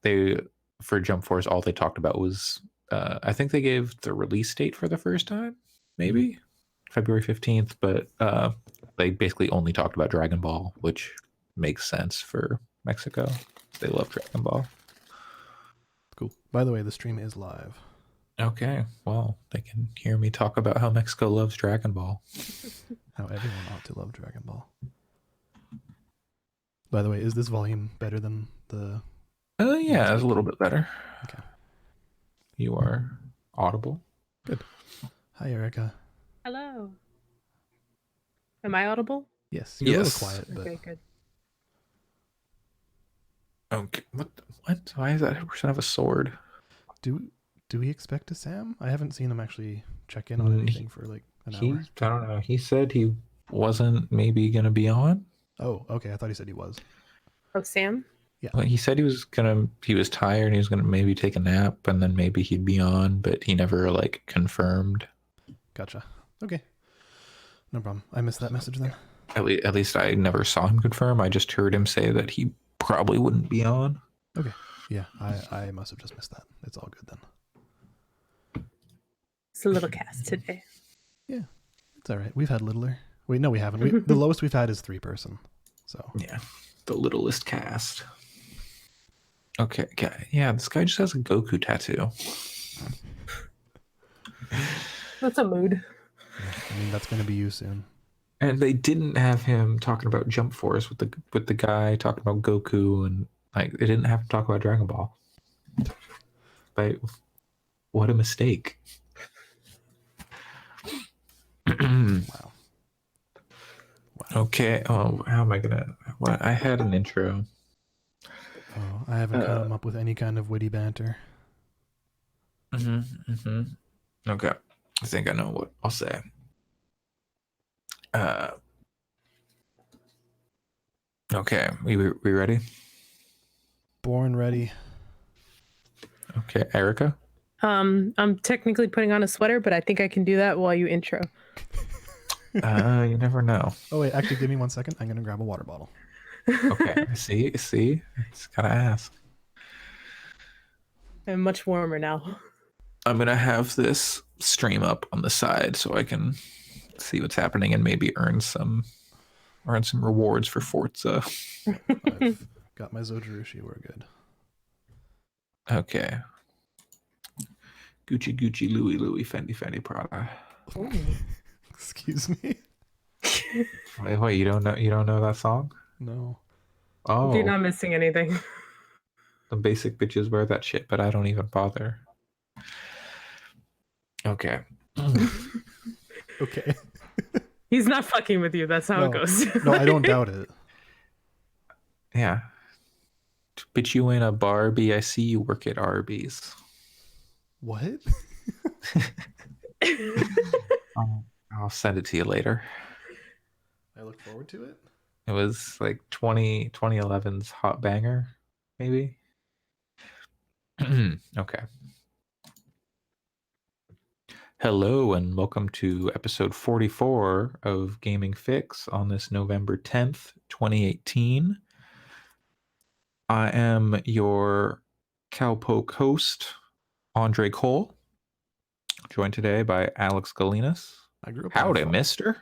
didn't. For Jump Force, all they talked about was I think they gave the release date for the first time, maybe February 15th, but they basically only talked about Dragon Ball, which makes sense for Mexico. They love Dragon Ball. Cool. By the way, the stream is live. Okay, well, they can hear me talk about how Mexico loves Dragon Ball. How everyone ought to love Dragon Ball. By the way, is this volume better than the... Yeah, it's a little bit better. Okay. You are audible. Good. Hi, Erica. Hello. Am I audible? Yes, you're a little quiet, but... Okay, good. Okay, what? Why is that person have a sword? Do we expect a Sam? I haven't seen him actually check in on anything for like an hour. I don't know. He said he wasn't maybe going to be on. Oh, okay. I thought he said he was. Oh, Sam? Yeah. Well, he said he was tired and he was going to maybe take a nap and then maybe he'd be on, but he never like confirmed. Gotcha. Okay. No problem. I missed that message then. At least I never saw him confirm. I just heard him say that he probably wouldn't be on. Okay. Yeah, I must have just missed that. It's all good then. It's a little cast today. Yeah, it's all right. We've had littler. Wait, no, we haven't. The lowest we've had is 3-person. So yeah, the littlest cast. Okay, yeah, this guy just has a Goku tattoo. That's a mood. Yeah, I mean, that's going to be you soon. And they didn't have him talking about Jump Force with the guy talking about Goku, and like they didn't have to talk about Dragon Ball. But what a mistake. Wow. Okay. Oh, how am I gonna? What? I had an intro. Oh, I haven't come up with any kind of witty banter. Okay. I think I know what I'll say. Okay. We ready? Born ready. Okay, Erica. I'm technically putting on a sweater, but I think I can do that while you intro. You never know. Oh wait, actually, give me 1 second. I'm gonna grab a water bottle. Okay. See, it's gotta ask. I'm much warmer now. I'm gonna have this stream up on the side so I can see what's happening and maybe earn some rewards for Forza. I've got my Zojirushi. We're good. Okay. Gucci, Louis, Fendi, Prada. Excuse me. Wait, you don't know that song? No. Oh, You're not missing anything. the basic bitches wear that shit, but I don't even bother. Okay. Okay. He's not fucking with you. That's how it goes. No, I don't doubt it. Yeah. Bitch, you ain't a Barbie. I see you work at Arby's. What? I'll send it to you later. I look forward to it. It was like 2011's Hot Banger, maybe. Okay. Hello and welcome to episode 44 of Gaming Fix on this November 10th, 2018. I am your cowpoke host, Andre Cole, joined today by Alex Galinas. I grew up. Howdy, mister.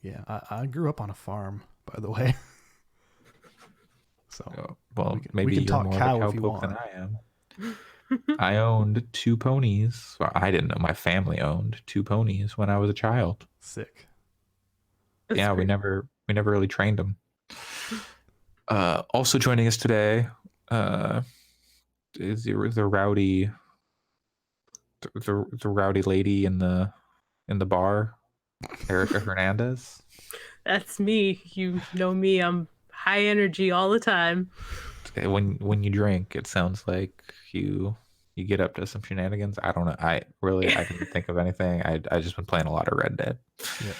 Yeah, I grew up on a farm, by the way. So, well, we can maybe you're talk more cow of a if you cowpoke want. than I am. I owned 2 ponies. Well, I didn't know. My family owned 2 ponies when I was a child. Sick. That's yeah, great. we never really trained them. Also joining us today is the rowdy lady in the bar, Erica Hernandez. That's me. You know me. I'm high energy all the time. When you drink, it sounds like you get up to some shenanigans. I don't know. I didn't think of anything. I just been playing a lot of Red Dead.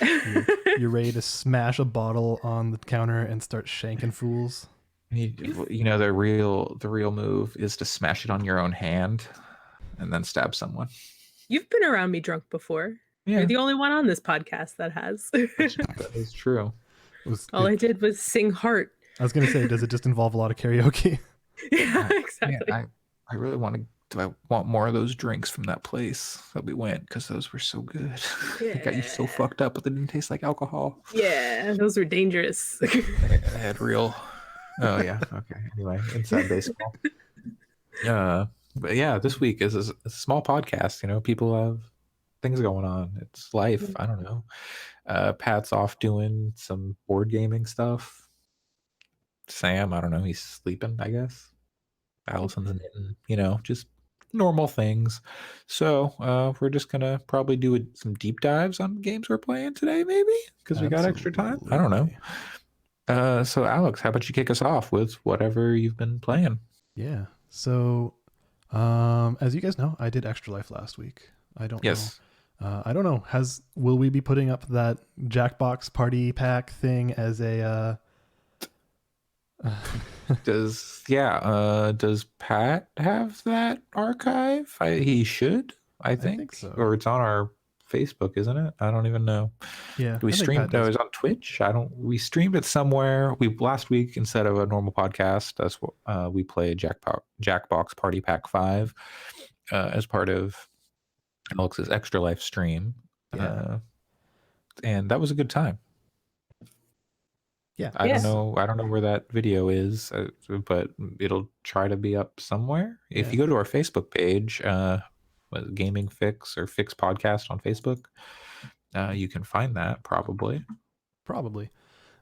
Yeah, you're ready to smash a bottle on the counter and start shanking fools. You know, the real move is to smash it on your own hand and then stab someone. You've been around me drunk before. Yeah. You're the only one on this podcast that has. That is true. All I did was sing Heart I was gonna say, does it just involve a lot of karaoke? Yeah, Man, exactly. I really want to. Do I want more of those drinks from that place that we went? Because those were so good. They got you so Yeah. fucked up, but they didn't taste like alcohol. Yeah, those were dangerous. I had real. Oh yeah. Okay. Anyway, inside baseball. But yeah, this week is a small podcast. You know, people have things going on. It's life. I don't know. Pat's off doing some board gaming stuff. Sam, I don't know. He's sleeping, I guess. Allison's knitting. You know, just normal things. So we're just gonna probably do some deep dives on games we're playing today, maybe because we got extra time. I don't know. Absolutely. So Alex, how about you kick us off with whatever you've been playing? Yeah. So, as you guys know, I did Extra Life last week. I don't know. Yes. I don't know. Will we be putting up that Jackbox party pack thing as a? Does Pat have that archive? He should, I think. so. Or it's on our Facebook, isn't it? I don't even know. Yeah, Do we I think stream? Pat No, does. it's on Twitch. We streamed it somewhere. We last week, instead of a normal podcast, that's what we played Jackbox Party Pack 5 as part of Alex's Extra Life stream. Yeah. And that was a good time. Yeah. I Yeah. don't know where that video is, but it'll try to be up somewhere. If Yeah. you go to our Facebook page, Gaming Fix or Fix Podcast on Facebook, you can find that probably. Probably.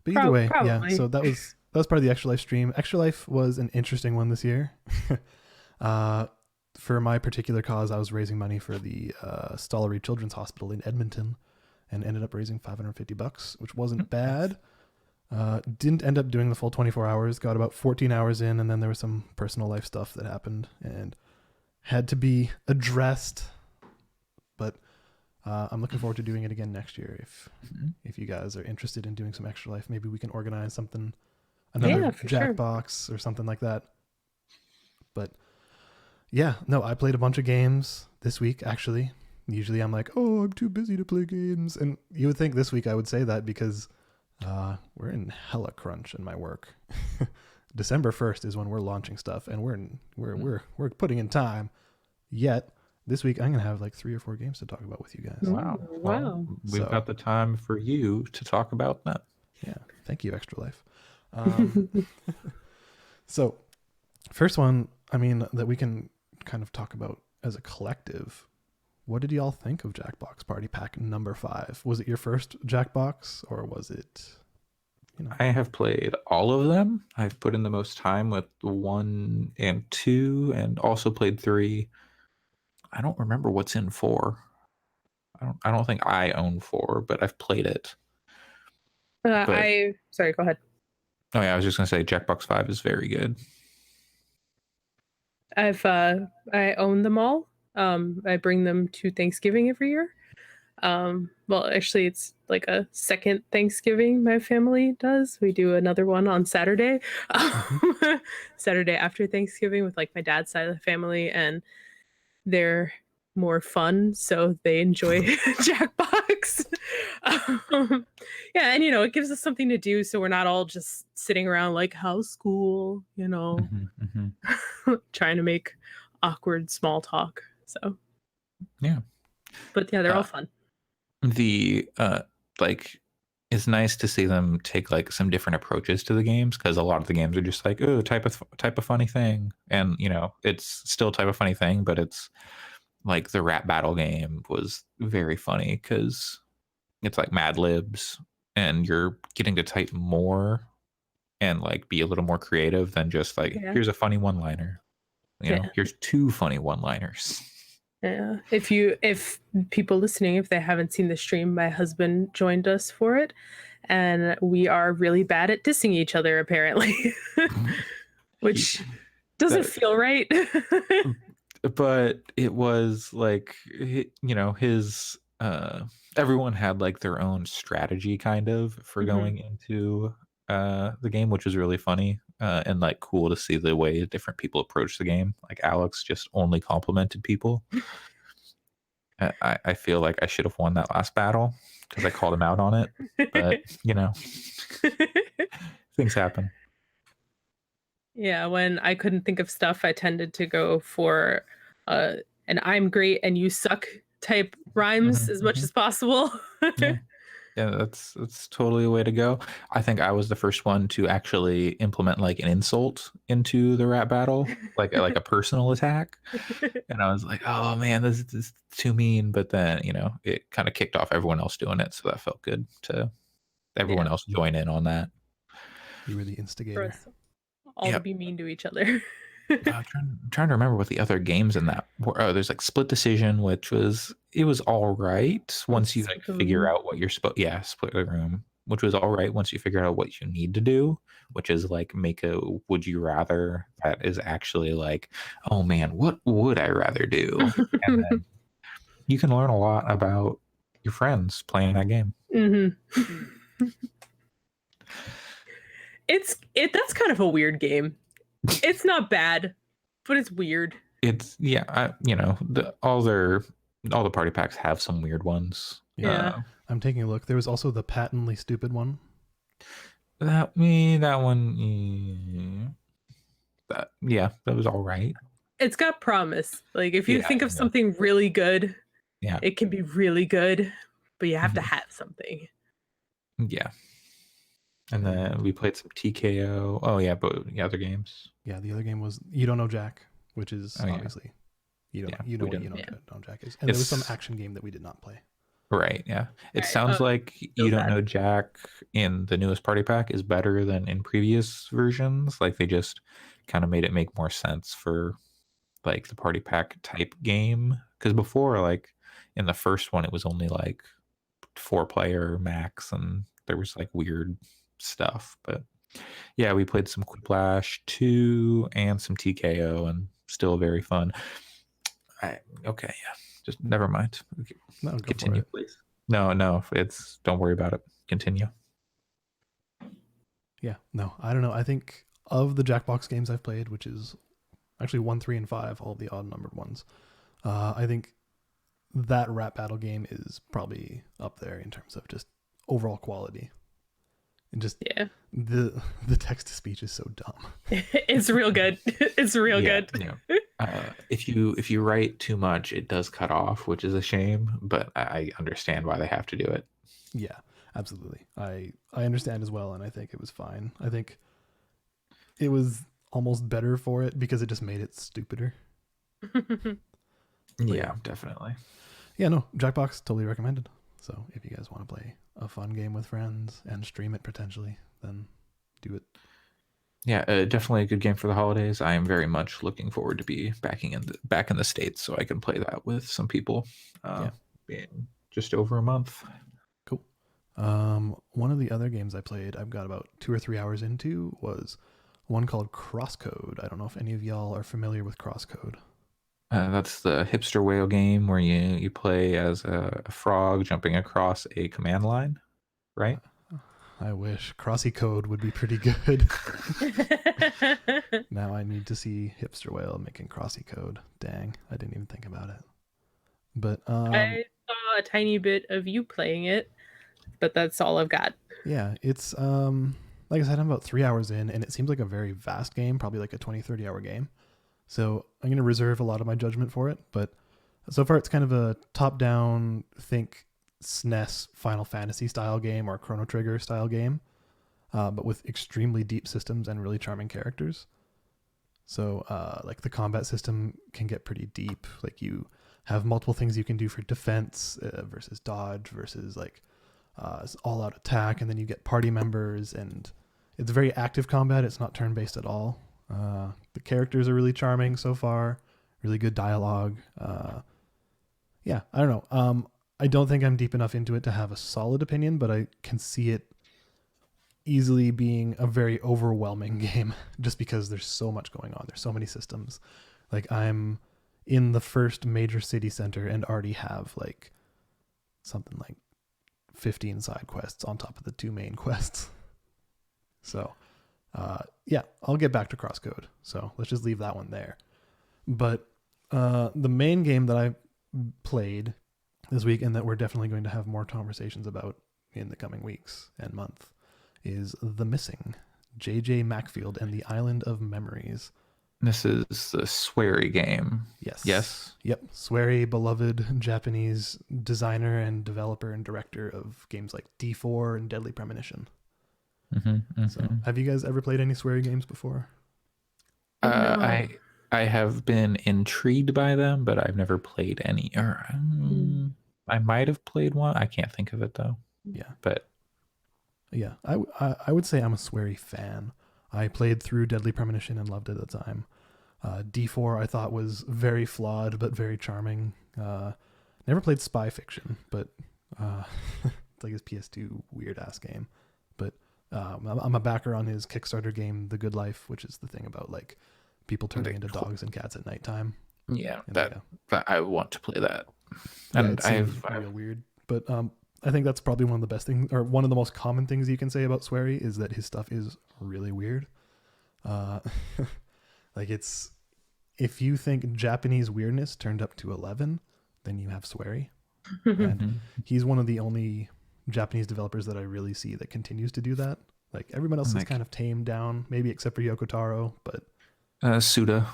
But either way, yeah. Probably. So that was part of the Extra Life stream. Extra Life was an interesting one this year. For my particular cause, I was raising money for the Stollery Children's Hospital in Edmonton, and ended up raising $550, which wasn't bad. Didn't end up doing the full 24 hours. Got about 14 hours in, and then there was some personal life stuff that happened and had to be addressed. But I'm looking forward to doing it again next year. If you guys are interested in doing some Extra Life, maybe we can organize something, another Jackbox or something like that. But yeah, no, I played a bunch of games this week, actually. Usually I'm like, oh, I'm too busy to play games. And you would think this week I would say that because we're in hella crunch in my work. December 1st is when we're launching stuff, and we're putting in time. Yet this week I'm gonna have like 3 or 4 games to talk about with you guys. Wow. Well, we've got the time for you to talk about that. Yeah. Thank you, Extra Life. So first one, I mean, that we can kind of talk about as a collective. What did y'all think of Jackbox Party Pack number 5? Was it your first Jackbox, or was it, I have played all of them. I've put in the most time with 1 and 2, and also played 3. I don't remember what's in 4. I don't think I own 4, but I've played it. Sorry, go ahead. Oh yeah, I was just gonna say Jackbox 5 is very good. I own them all. I bring them to Thanksgiving every year. Well, actually, it's like a second Thanksgiving my family does. We do another one on Saturday, Saturday after Thanksgiving with like my dad's side of the family, and they're more fun, so they enjoy Jackbox. Yeah, and it gives us something to do, so we're not all just sitting around like how's school, trying to make awkward small talk. So yeah, but yeah, they're all fun. The it's nice to see them take like some different approaches to the games, because a lot of the games are just like, oh, type of funny thing, and it's still type of funny thing, but it's like the rap battle game was very funny because it's like Mad Libs, and you're getting to type more and like be a little more creative than just like, here's a funny one-liner. Here's 2 funny one-liners. Yeah. If people listening, if they haven't seen the stream, my husband joined us for it, and we are really bad at dissing each other apparently, which doesn't feel right. But it was like, his everyone had like their own strategy kind of for going into the game, which was really funny and like cool to see the way different people approach the game. Like Alex just only complimented people. I feel like I should have won that last battle because I called him out on it, but things happen. Yeah, when I couldn't think of stuff, I tended to go for an I'm great and you suck type rhymes Mhm, as much mhm. as possible. Yeah. Yeah, that's totally a way to go. I think I was the first one to actually implement like an insult into the rap battle, like a personal attack. And I was like, oh man, this is too mean. But then, it kind of kicked off everyone else doing it. So that felt good to everyone Yeah, else join in on that. You were the for instigator. us all to Yep. be mean to each other. Trying to remember what the other games in that were. Oh, there's like Split Decision, which it was all right once you like Split the figure room. out what you're supposed. Yeah, Split the Room, which was all right once you figure out what you need to do, which is like make a would you rather that is actually like, oh man, what would I rather do? And then you can learn a lot about your friends playing that game. hmm That's kind of a weird game. It's not bad, but it's weird. It's yeah, all the party packs have some weird ones. Yeah. I'm taking a look. There was also the patently stupid one. That one, that was all right. It's got promise. Like if you Yeah, think of something really good, yeah, it can be really good, but you have to Mhm. have something. Yeah. And then we played some TKO. Oh yeah, but the other games. Yeah, the other game was You Don't Know Jack, which is Oh yeah, obviously you know yeah. you know We what You didn't. Don't Jack is. And there was some It's action game that we did not play. right. Yeah. It All right. sounds like Feel you don't bad. know Jack in the newest party pack is better than in previous versions. Like they just kind of made it make more sense for like the party pack type game. Because before, like in the first one, it was only like 4-player max, and there was like weird stuff. But yeah, we played some Quiplash 2 and some TKO, and still very fun. Okay, yeah, just never mind. Okay, No, go for continue, it. please. No, don't worry about it. Continue. Yeah, no, I don't know. I think of the Jackbox games I've played, which is actually 1, 3, and 5, all the odd numbered ones. I think that rap battle game is probably up there in terms of just overall quality. And just Yeah. the text to speech is so dumb. It's real good. It's real Yeah, good. if you write too much, it does cut off, which is a shame. But I understand why they have to do it. Yeah, absolutely. I understand as well, and I think it was fine. I think it was almost better for it because it just made it stupider. Yeah, definitely. Yeah, no, Jackbox totally recommended. So if you guys want to play a fun game with friends and stream it potentially, then do it. Yeah, definitely a good game for the holidays. I am very much looking forward to be back in the States so I can play that with some people. Yeah. In just over a month. Cool. One of the other games I played, I've got about 2 or 3 hours into, was one called CrossCode. I don't know if any of y'all are familiar with CrossCode. That's the hipster whale game where you play as a frog jumping across a command line, right? I wish. Crossy Code would be pretty good. Now I need to see Hipster Whale making Crossy Code. Dang, I didn't even think about it. But I saw a tiny bit of you playing it, but that's all I've got. yeah, it's like I said, I'm about 3 hours in, and it seems like a very vast game, probably like a 20-30 hour game. So I'm going to reserve a lot of my judgment for it, but so far it's kind of a top-down, think SNES Final Fantasy style game or Chrono Trigger style game, but with extremely deep systems and really charming characters. So like the combat system can get pretty deep. Like you have multiple things you can do for defense versus dodge versus like all out attack, and then you get party members, and it's very active combat. It's not turn-based at all. The characters are really charming so far, really good dialogue. Yeah, I don't know. I don't think I'm deep enough into it to have a solid opinion, but I can see it easily being a very overwhelming game just because there's so much going on. There's so many systems. Like I'm in the first major city center and already have like something like 15 side quests on top of the 2 main quests. So yeah, I'll get back to CrossCode. So let's just leave that one there. But the main game that I played this week, and that we're definitely going to have more conversations about in the coming weeks and month, is The Missing. J.J. Macfield and the Island of Memories. This is the sweary game. Yes. Yes. Yep. Swery, beloved Japanese designer and developer and director of games like D4 and Deadly Premonition. So, have you guys ever played any sweary games before? No. I have been intrigued by them, but I've never played any. Or I might have played one. I can't think of it though. Yeah. But yeah, I would say I'm a sweary fan. I played through Deadly Premonition and loved it at the time. D4 I thought was very flawed but very charming. Never played Spy Fiction, but it's like his PS2 weird ass game. But I'm a backer on his Kickstarter game, The Good Life, which is the thing about like people turning into dogs and cats at nighttime. Yeah, And, that I want to play that. Yeah, And it seems real weird, but I think that's probably one of the best things, or one of the most common things you can say about Swery is that his stuff is really weird. Like it's, if you think Japanese weirdness turned up to 11, then you have Swery. And he's one of the only Japanese developers that I really see that continues to do that. Like everyone else is kind of tamed down, maybe except for Yoko Taro, but Suda.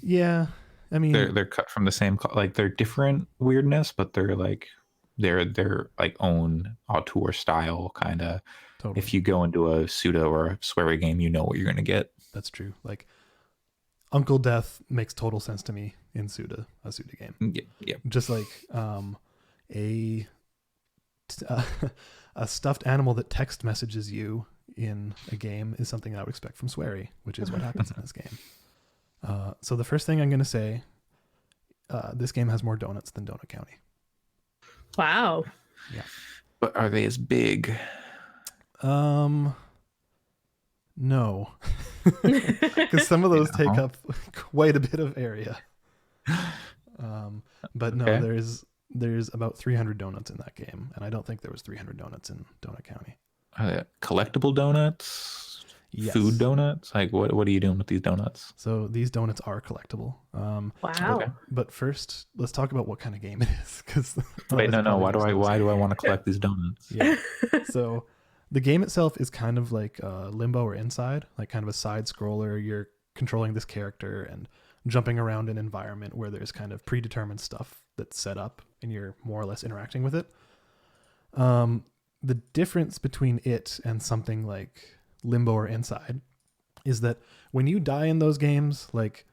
yeah, I mean They're cut from the same, like they're different weirdness, but they're like their like own auteur style kind of. totally. If you go into a Suda or a sweary game, you know what you're gonna get. That's true. Like Uncle Death makes total sense to me in a Suda game. Yeah. Just like a stuffed animal that text messages you in a game is something I would expect from Swery, which is what happens in this game. So the first thing I'm going to say, this game has more donuts than Donut County. Wow. Yeah. But are they as big? No. Because some of those take up quite a bit of area. But no, Okay. there's about 300 donuts in that game, and I don't think there was 300 donuts in Donut County. Are they collectible donuts? Yes. Food donuts? Like what are you doing with these donuts? So these donuts are collectible. Wow. Okay. But first, let's talk about what kind of game it is. Because Wait, no. Why do I want to collect these donuts? Yeah. So the game itself is kind of like Limbo or Inside, like kind of a side scroller. You're controlling this character and jumping around an environment where there's kind of predetermined stuff that's set up and you're more or less interacting with it. The difference between it and something like Limbo or Inside is that when you die in those games, like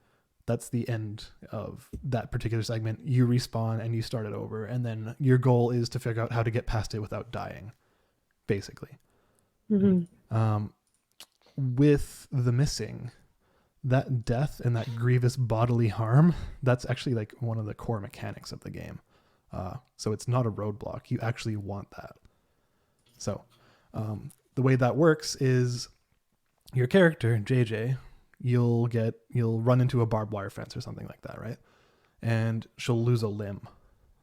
that's the end of that particular segment. You respawn and you start it over, and then your goal is to figure out how to get past it without dying, basically. With the missing, that death and that grievous bodily harm, that's actually like one of the core mechanics of the game. So it's not a roadblock. You actually want that. So the way that works is your character, JJ, you'll run into a barbed wire fence or something like that, right? And she'll lose a limb.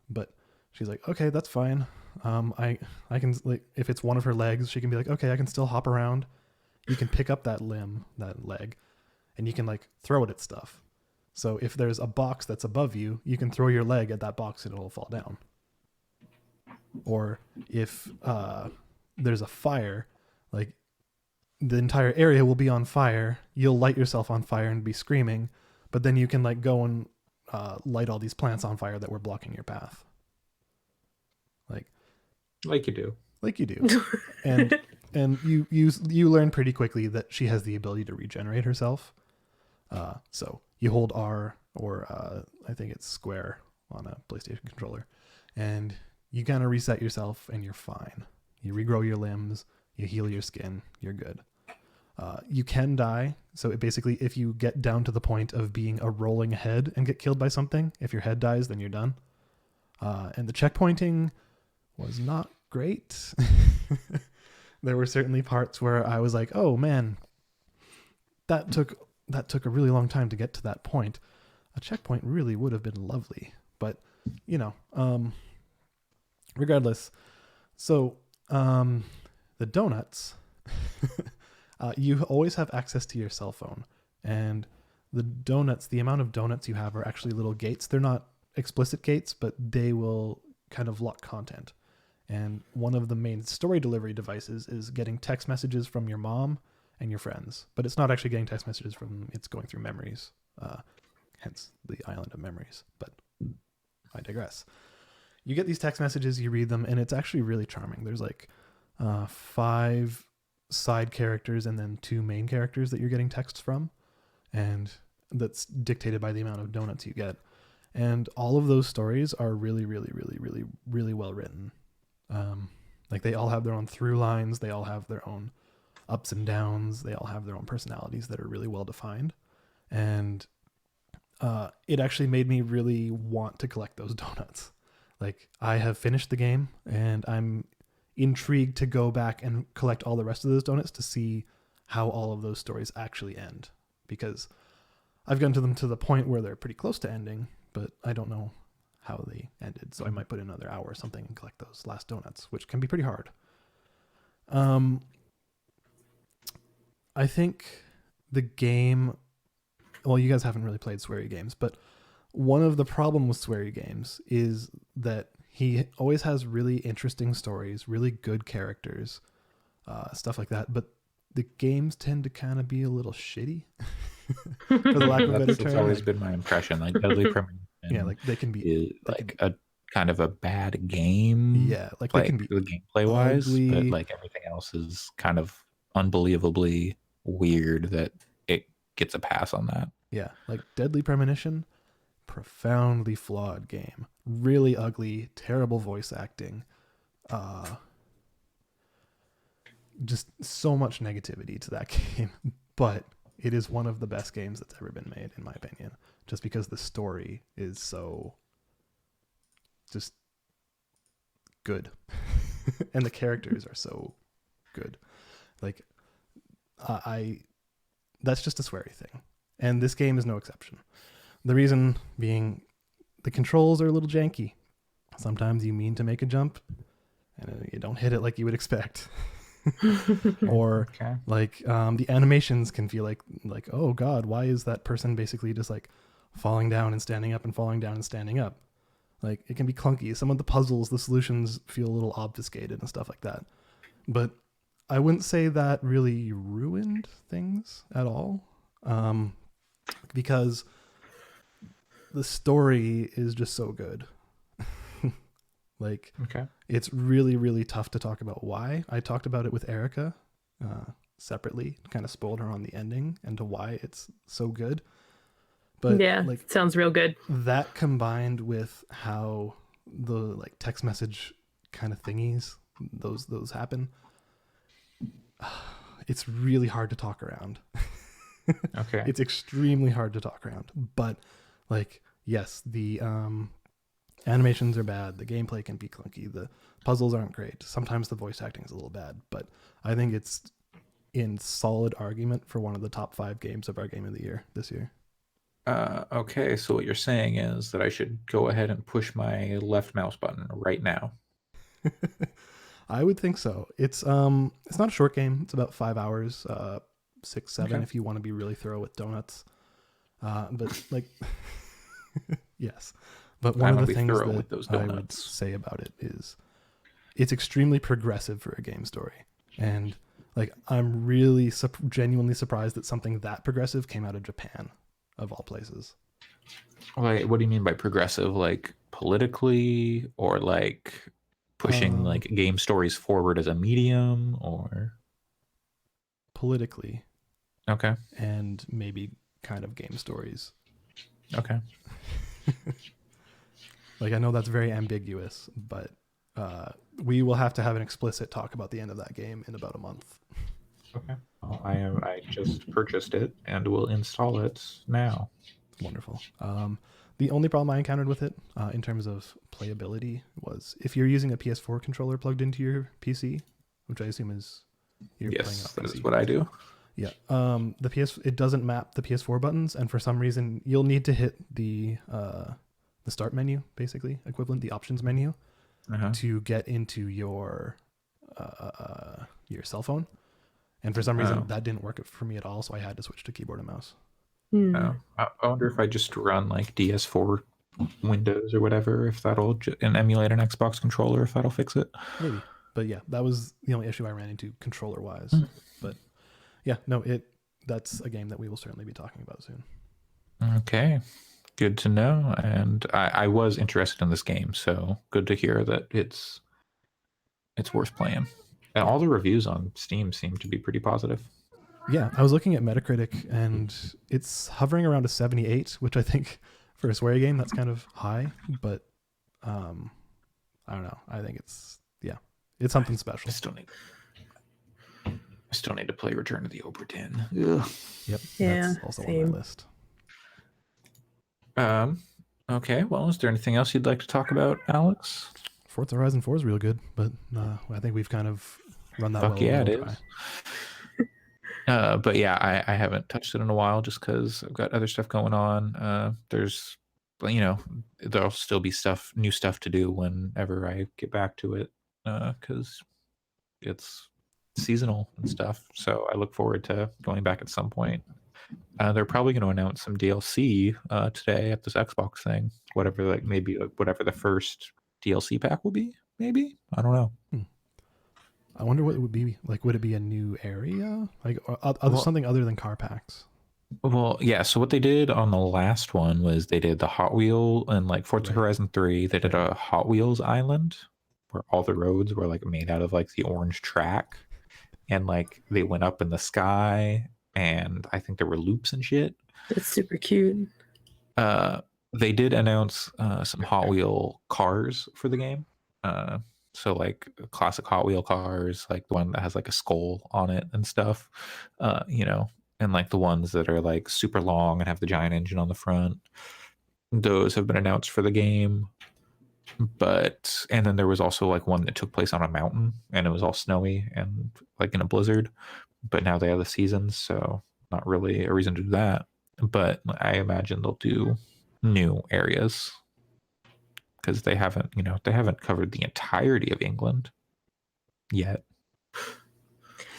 But she's like, okay, that's fine. I can, like, if it's one of her legs, she can be like, okay, I can still hop around. You can pick up that limb, that leg, and you can like throw it at stuff. So if there's a box that's above you, you can throw your leg at that box and it'll fall down. Or if there's a fire, like the entire area will be on fire, you'll light yourself on fire and be screaming, but then you can like go and light all these plants on fire that were blocking your path. Like you do. And you learn pretty quickly that she has the ability to regenerate herself. So you hold R or I think it's square on a PlayStation controller, and you kind of reset yourself and you're fine. You regrow your limbs, you heal your skin, you're good. You can die. So basically, if you get down to the point of being a rolling head and get killed by something, if your head dies, then you're done. And the checkpointing was not great. There were certainly parts where I was like, oh man, that took a really long time to get to that point. A checkpoint really would have been lovely, but regardless. So the donuts, you always have access to your cell phone, and the amount of donuts you have are actually little gates. They're not explicit gates, but they will kind of lock content. And one of the main story delivery devices is getting text messages from your mom and your friends, but it's not actually getting text messages it's going through memories, hence the island of memories. But I digress. You get these text messages, you read them, and it's actually really charming. There's like 5 side characters and then 2 main characters that you're getting texts from, and that's dictated by the amount of donuts you get. And all of those stories are really, really, really, really, really well written. Like they all have their own through lines. They all have their own ups and downs. They all have their own personalities that are really well defined. And it actually made me really want to collect those donuts. Like I have finished the game and I'm intrigued to go back and collect all the rest of those donuts to see how all of those stories actually end, because I've gotten to them to the point where they're pretty close to ending, but I don't know how they ended. So I might put in another hour or something and collect those last donuts, which can be pretty hard. I think the game, well, you guys haven't really played sweary games, but one of the problem with sweary games is that he always has really interesting stories, really good characters, stuff like that. But the games tend to kind of be a little shitty, for the lack of a better term. That's always been my impression. Like Deadly Premonition, yeah, like they can be a kind of a bad game. Yeah, like they can be the gameplay wise, ugly. but like everything else is kind of unbelievably weird that it gets a pass on that. Yeah, like Deadly Premonition, profoundly flawed game, really ugly, terrible voice acting, just so much negativity to that game. But it is one of the best games that's ever been made, in my opinion, just because the story is so just good and the characters are so good. Like that's just a sweary thing, and this game is no exception. The reason being the controls are a little janky. Sometimes you mean to make a jump and you don't hit it like you would expect. Or like the animations can feel like, oh God, why is that person basically just like falling down and standing up and falling down and standing up? Like it can be clunky. Some of the puzzles, the solutions feel a little obfuscated and stuff like that. But I wouldn't say that really ruined things at all, because the story is just so good. Like, it's really, really tough to talk about why. I talked about it with Erica separately, kind of spoiled her on the ending and to why it's so good. But yeah, like, sounds real good. That combined with how the like text message kind of thingies, those happen, it's really hard to talk around. It's extremely hard to talk around. But like, yes, the animations are bad. The gameplay can be clunky. The puzzles aren't great. Sometimes the voice acting is a little bad. But I think it's in solid argument for one of the top 5 games of our Game of the Year this year. Okay, so what you're saying is that I should go ahead and push my left mouse button right now. I would think so. It's not a short game. It's about 5 hours, 6, 7 if you want to be really thorough with donuts. But like, yes. But one of the things that I would say about it is it's extremely progressive for a game story. And like, I'm really genuinely surprised that something that progressive came out of Japan, of all places. Like, what do you mean by progressive? Like politically, or like pushing like game stories forward as a medium, or politically? Okay. And maybe kind of game stories. Okay. Like, I know that's very ambiguous, but we will have to have an explicit talk about the end of that game in about a month. Okay. Well, I just purchased it and will install it now. Wonderful. The only problem I encountered with it in terms of playability was if you're using a PS4 controller plugged into your PC, which I assume is you're playing on PC. That is what I do. Yeah. It doesn't map the PS4 buttons, and for some reason you'll need to hit the start menu, basically equivalent, the options menu, to get into your cell phone. And for some reason that didn't work for me at all, so I had to switch to keyboard and mouse. I wonder if I just run like DS4 Windows or whatever, if that'll and emulate an Xbox controller, if that'll fix it. Maybe. But yeah, that was the only issue I ran into controller wise. But yeah, no, that's a game that we will certainly be talking about soon. Okay, good to know. And I was interested in this game, so good to hear that it's worth playing. And all the reviews on Steam seem to be pretty positive. Yeah, I was looking at Metacritic and it's hovering around a 78, which I think for a swear game that's kind of high, but I don't know. I think it's something special. I still need to play Return to the Obra Dinn. Ugh. Yep, Yeah, that's also on same. my list. Okay, well, is there anything else you'd like to talk about, Alex? Forza Horizon 4 is real good, but I think we've kind of run that Fuck well. yeah, it dry. is. But yeah, I haven't touched it in a while just because I've got other stuff going on. There's, there'll still be new stuff to do whenever I get back to it, because it's seasonal and stuff. So I look forward to going back at some point. They're probably going to announce some DLC today at this Xbox thing. Whatever the first DLC pack will be. Maybe, I don't know. I wonder what it would be like. Would it be a new area, like something other than car packs? Well, yeah. So what they did on the last one was they did the Hot Wheel and like Forza Horizon 3. They did a Hot Wheels island where all the roads were like made out of like the orange track, and like they went up in the sky, and I think there were loops and shit. That's super cute. They did announce some Hot Wheel cars for the game. So like classic Hot Wheel cars, like the one that has like a skull on it and stuff, and like the ones that are like super long and have the giant engine on the front. Those have been announced for the game. And then there was also like one that took place on a mountain and it was all snowy and like in a blizzard. But now they have the seasons, so not really a reason to do that. But I imagine they'll do new areas because they haven't covered the entirety of England yet.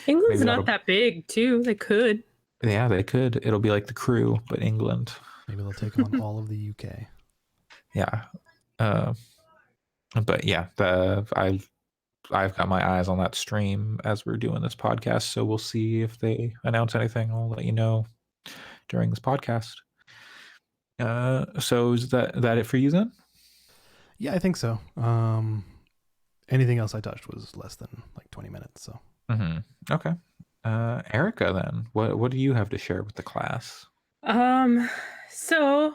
England's not that big, too. They could. Yeah, they could. It'll be like The Crew, but England. Maybe they'll take on all of the UK. Yeah. But yeah, I've got my eyes on that stream as we're doing this podcast, so we'll see if they announce anything. I'll let you know during this podcast. So is that it for you then? Yeah, I think so. Anything else I touched was less than like 20 minutes. So. Okay. Erica, then what do you have to share with the class? So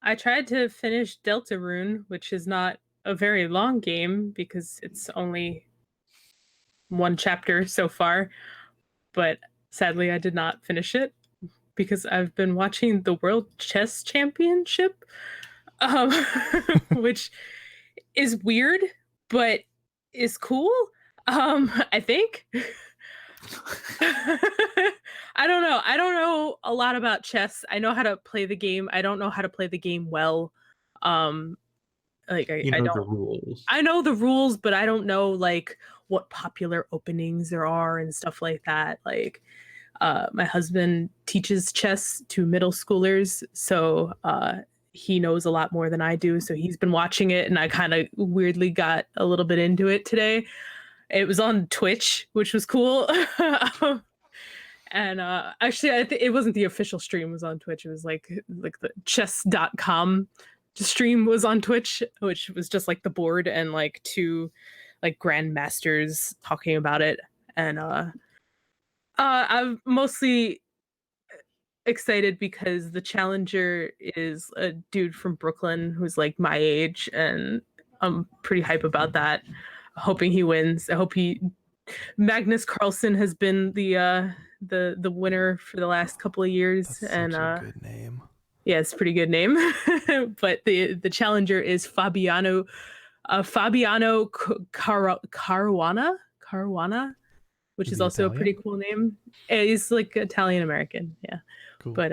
I tried to finish Deltarune, which is not a very long game because it's only one chapter so far, but sadly I did not finish it because I've been watching the World Chess Championship, which is weird, but is cool. I think. I don't know. I don't know a lot about chess. I know how to play the game. I don't know how to play the game well. I don't the rules. I know the rules, but I don't know like what popular openings there are and stuff like that. Like my husband teaches chess to middle schoolers, so he knows a lot more than I do. So he's been watching it, and I kind of weirdly got a little bit into it today. It was on Twitch, which was cool. And actually, it wasn't the official stream. It was on Twitch. It was like the chess.com stream was on Twitch, which was just like the board and like two like grandmasters talking about it. And I'm mostly excited because the challenger is a dude from Brooklyn who's like my age, and I'm pretty hype about that. Hoping he wins. I hope Magnus Carlsen has been the winner for the last couple of years. That's such a good name. Yeah, it's a pretty good name. But the challenger is Fabiano Caruana, which is also Italian? A pretty cool name. He's like Italian American, yeah. Cool. But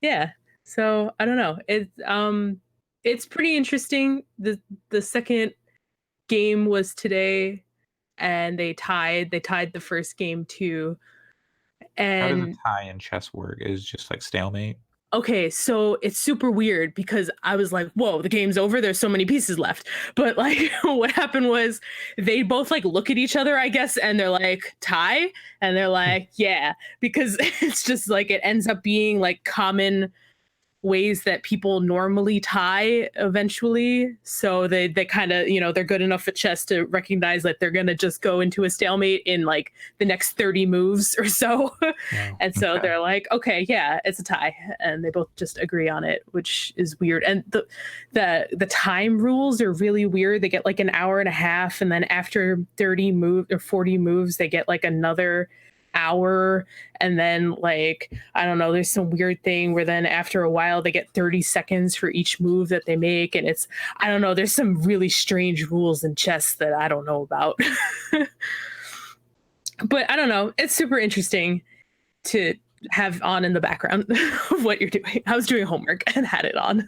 yeah. So I don't know. It's pretty interesting. The second game was today, and they tied the first game too. And how does a tie in chess work? Is just like stalemate? Okay, so it's super weird because I was like, whoa, the game's over. There's so many pieces left. But like what happened was they both like look at each other, I guess, and they're like, tie? And they're like, yeah, because it's just like it ends up being like common ways that people normally tie eventually. So they kind of, they're good enough at chess to recognize that they're going to just go into a stalemate in like the next 30 moves or so. Wow. And so Okay. they're like, okay, yeah, it's a tie. And they both just agree on it, which is weird. And the time rules are really weird. They get like an hour and a half. And then after 30 moves or 40 moves, they get like another hour. And then like I don't know, there's some weird thing where then after a while they get 30 seconds for each move that they make, and it's I don't know, there's some really strange rules in chess that I don't know about. But I don't know, it's super interesting to have on in the background of what you're doing. I was doing homework and had it on.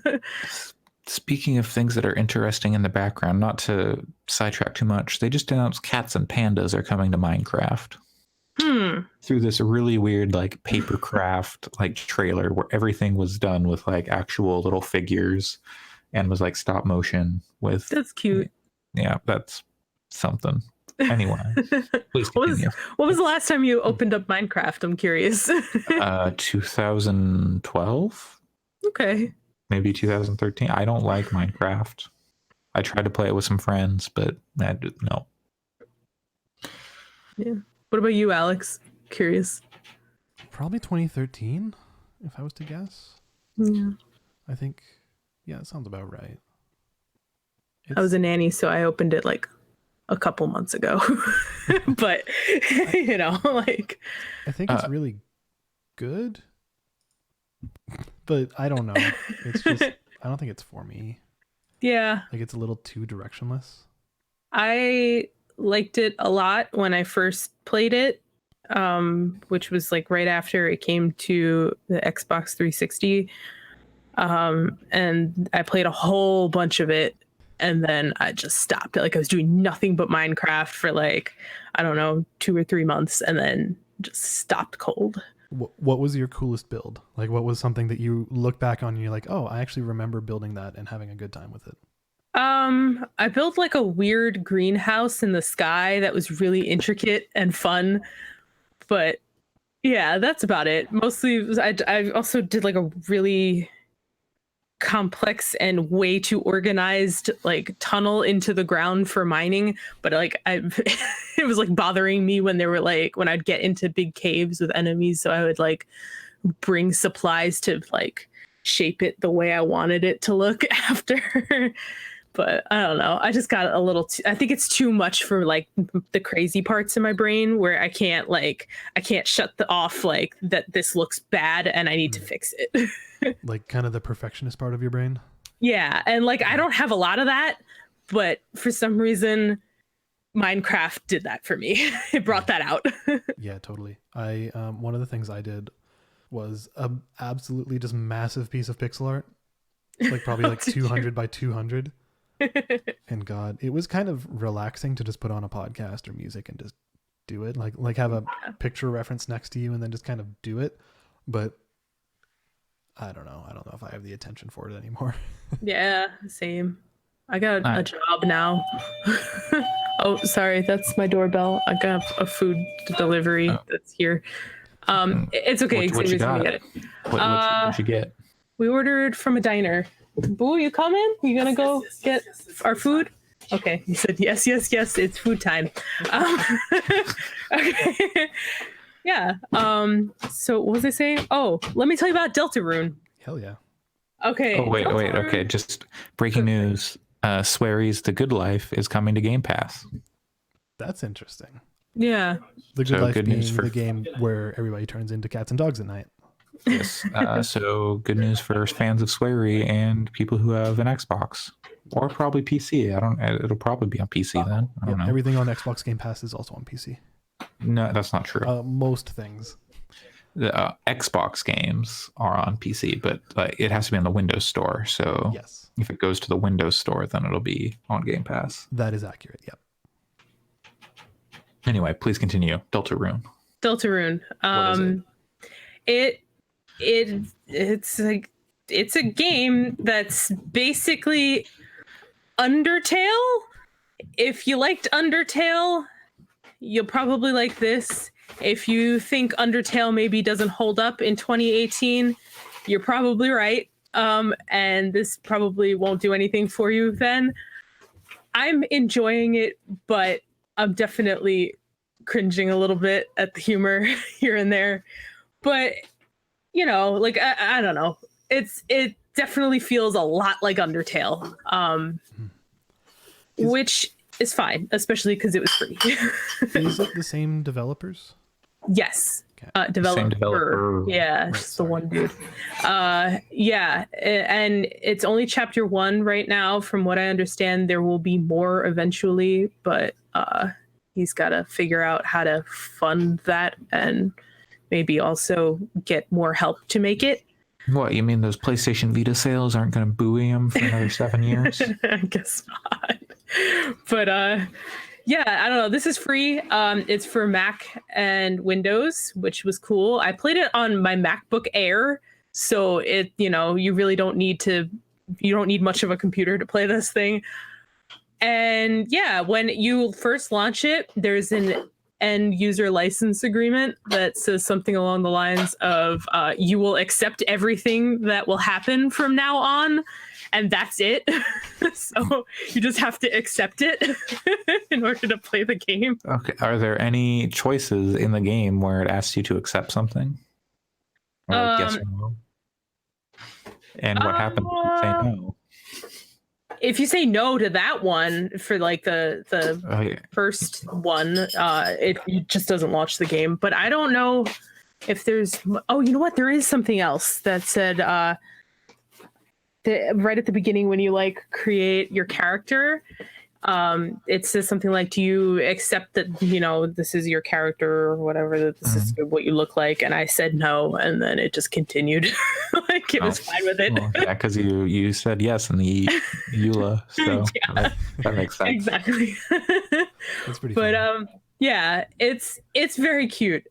Speaking of things that are interesting in the background, not to sidetrack too much, they just announced cats and pandas are coming to Minecraft. Through this really weird like papercraft like trailer where everything was done with like actual little figures and was like stop motion with That's cute. Yeah, that's something. Anyway, please what continue. was the last time you opened up Minecraft? I'm curious. 2012, Okay. maybe 2013. I don't like Minecraft. I tried to play it with some friends, but no. Yeah. What about you, Alex? Curious. Probably 2013, if I was to guess. Yeah. I think, yeah, it sounds about right. I was a nanny, so I opened it like a couple months ago. But, like... I think it's really good, but I don't know. It's just, I don't think it's for me. Yeah. Like, it's a little too directionless. I liked it a lot when I first played it, which was like right after it came to the Xbox 360. And I played a whole bunch of it, and then I just stopped. Like I was doing nothing but Minecraft for like, I don't know, 2 or 3 months, and then just stopped cold. What was your coolest build? Like, what was something that you look back on and you're like, oh, I actually remember building that and having a good time with it? I built like a weird greenhouse in the sky that was really intricate and fun, but yeah, that's about it. Mostly, I also did like a really complex and way too organized like tunnel into the ground for mining, but like it was like bothering me when when I'd get into big caves with enemies, so I would like bring supplies to like shape it the way I wanted it to look after. But I don't know. I just got a little I think it's too much for like the crazy parts in my brain where I can't shut off like that this looks bad and I need to fix it. Like kind of the perfectionist part of your brain? Yeah. And like I don't have a lot of that, but for some reason Minecraft did that for me. It brought that out. Yeah, totally. I one of the things I did was a absolutely just massive piece of pixel art. Like probably like 200 by 200. And God, it was kind of relaxing to just put on a podcast or music and just do it. Like have a picture reference next to you and then just kind of do it. But I don't know if I have the attention for it anymore. Yeah, same. I got a job now. Oh, sorry, that's my doorbell. I got a food delivery that's here. It's okay. What you got? Get it. What'd you get? We ordered from a diner. Boo, you coming? You gonna go get our food? Okay, he said yes. It's food time. Okay. Yeah. So what was I saying? Oh, let me tell you about Deltarune. Hell yeah. Okay. Oh wait. Okay, just breaking news. Swery's The Good Life is coming to Game Pass. That's interesting. Yeah. The Good Life good being news for- the game where everybody turns into cats and dogs at night. Yes. So good news for fans of Swery and people who have an Xbox or probably PC. It'll probably be on PC then. I don't know. Everything on Xbox Game Pass is also on PC. No, that's not true. Most things. The Xbox games are on PC, but it has to be on the Windows Store. So Yes, if it goes to the Windows Store, then it'll be on Game Pass. that is accurate. Yep. Anyway, please continue. Deltarune. Deltarune. What is It it's a game that's basically Undertale. If you liked Undertale, you'll probably like this. If you think Undertale maybe doesn't hold up in 2018, you're probably right. And this probably won't do anything for you then. I'm enjoying it, but I'm definitely cringing a little bit at the humor here and there. But, you know, like, I don't know. It definitely feels a lot like Undertale, which is fine, especially because it was free. Is it the same developers? Yes. Okay. Developer. Yeah, Right, just the one dude. Yeah, and it's only chapter 1 right now. From what I understand, there will be more eventually, but he's got to figure out how to fund that and maybe also get more help to make it. What, you mean those PlayStation Vita sales aren't going to buoy him for another 7 years? I guess not. But yeah, I don't know. This is free. It's for Mac and Windows, which was cool. I played it on my MacBook Air, so it, you know, you really don't need much of a computer to play this thing. And yeah, when you first launch it, there's an end user license agreement that says something along the lines of you will accept everything that will happen from now on, and that's it. So you just have to accept it in order to play the game. Okay. Are there any choices in the game where it asks you to accept something? Or like yes or no? And what happens if you say no? If you say no to that one for like the first one, it just doesn't launch the game. But I don't know if there's. Oh, you know what? There is something else that said right at the beginning when you like create your character. It says something like, do you accept that, you know, this is your character or whatever, that this is what you look like? And I said no, and then it just continued. Like it was fine with it. Well, yeah, because you said yes in the EULA, so yeah. that makes sense. Exactly. That's pretty but funny. yeah, it's very cute.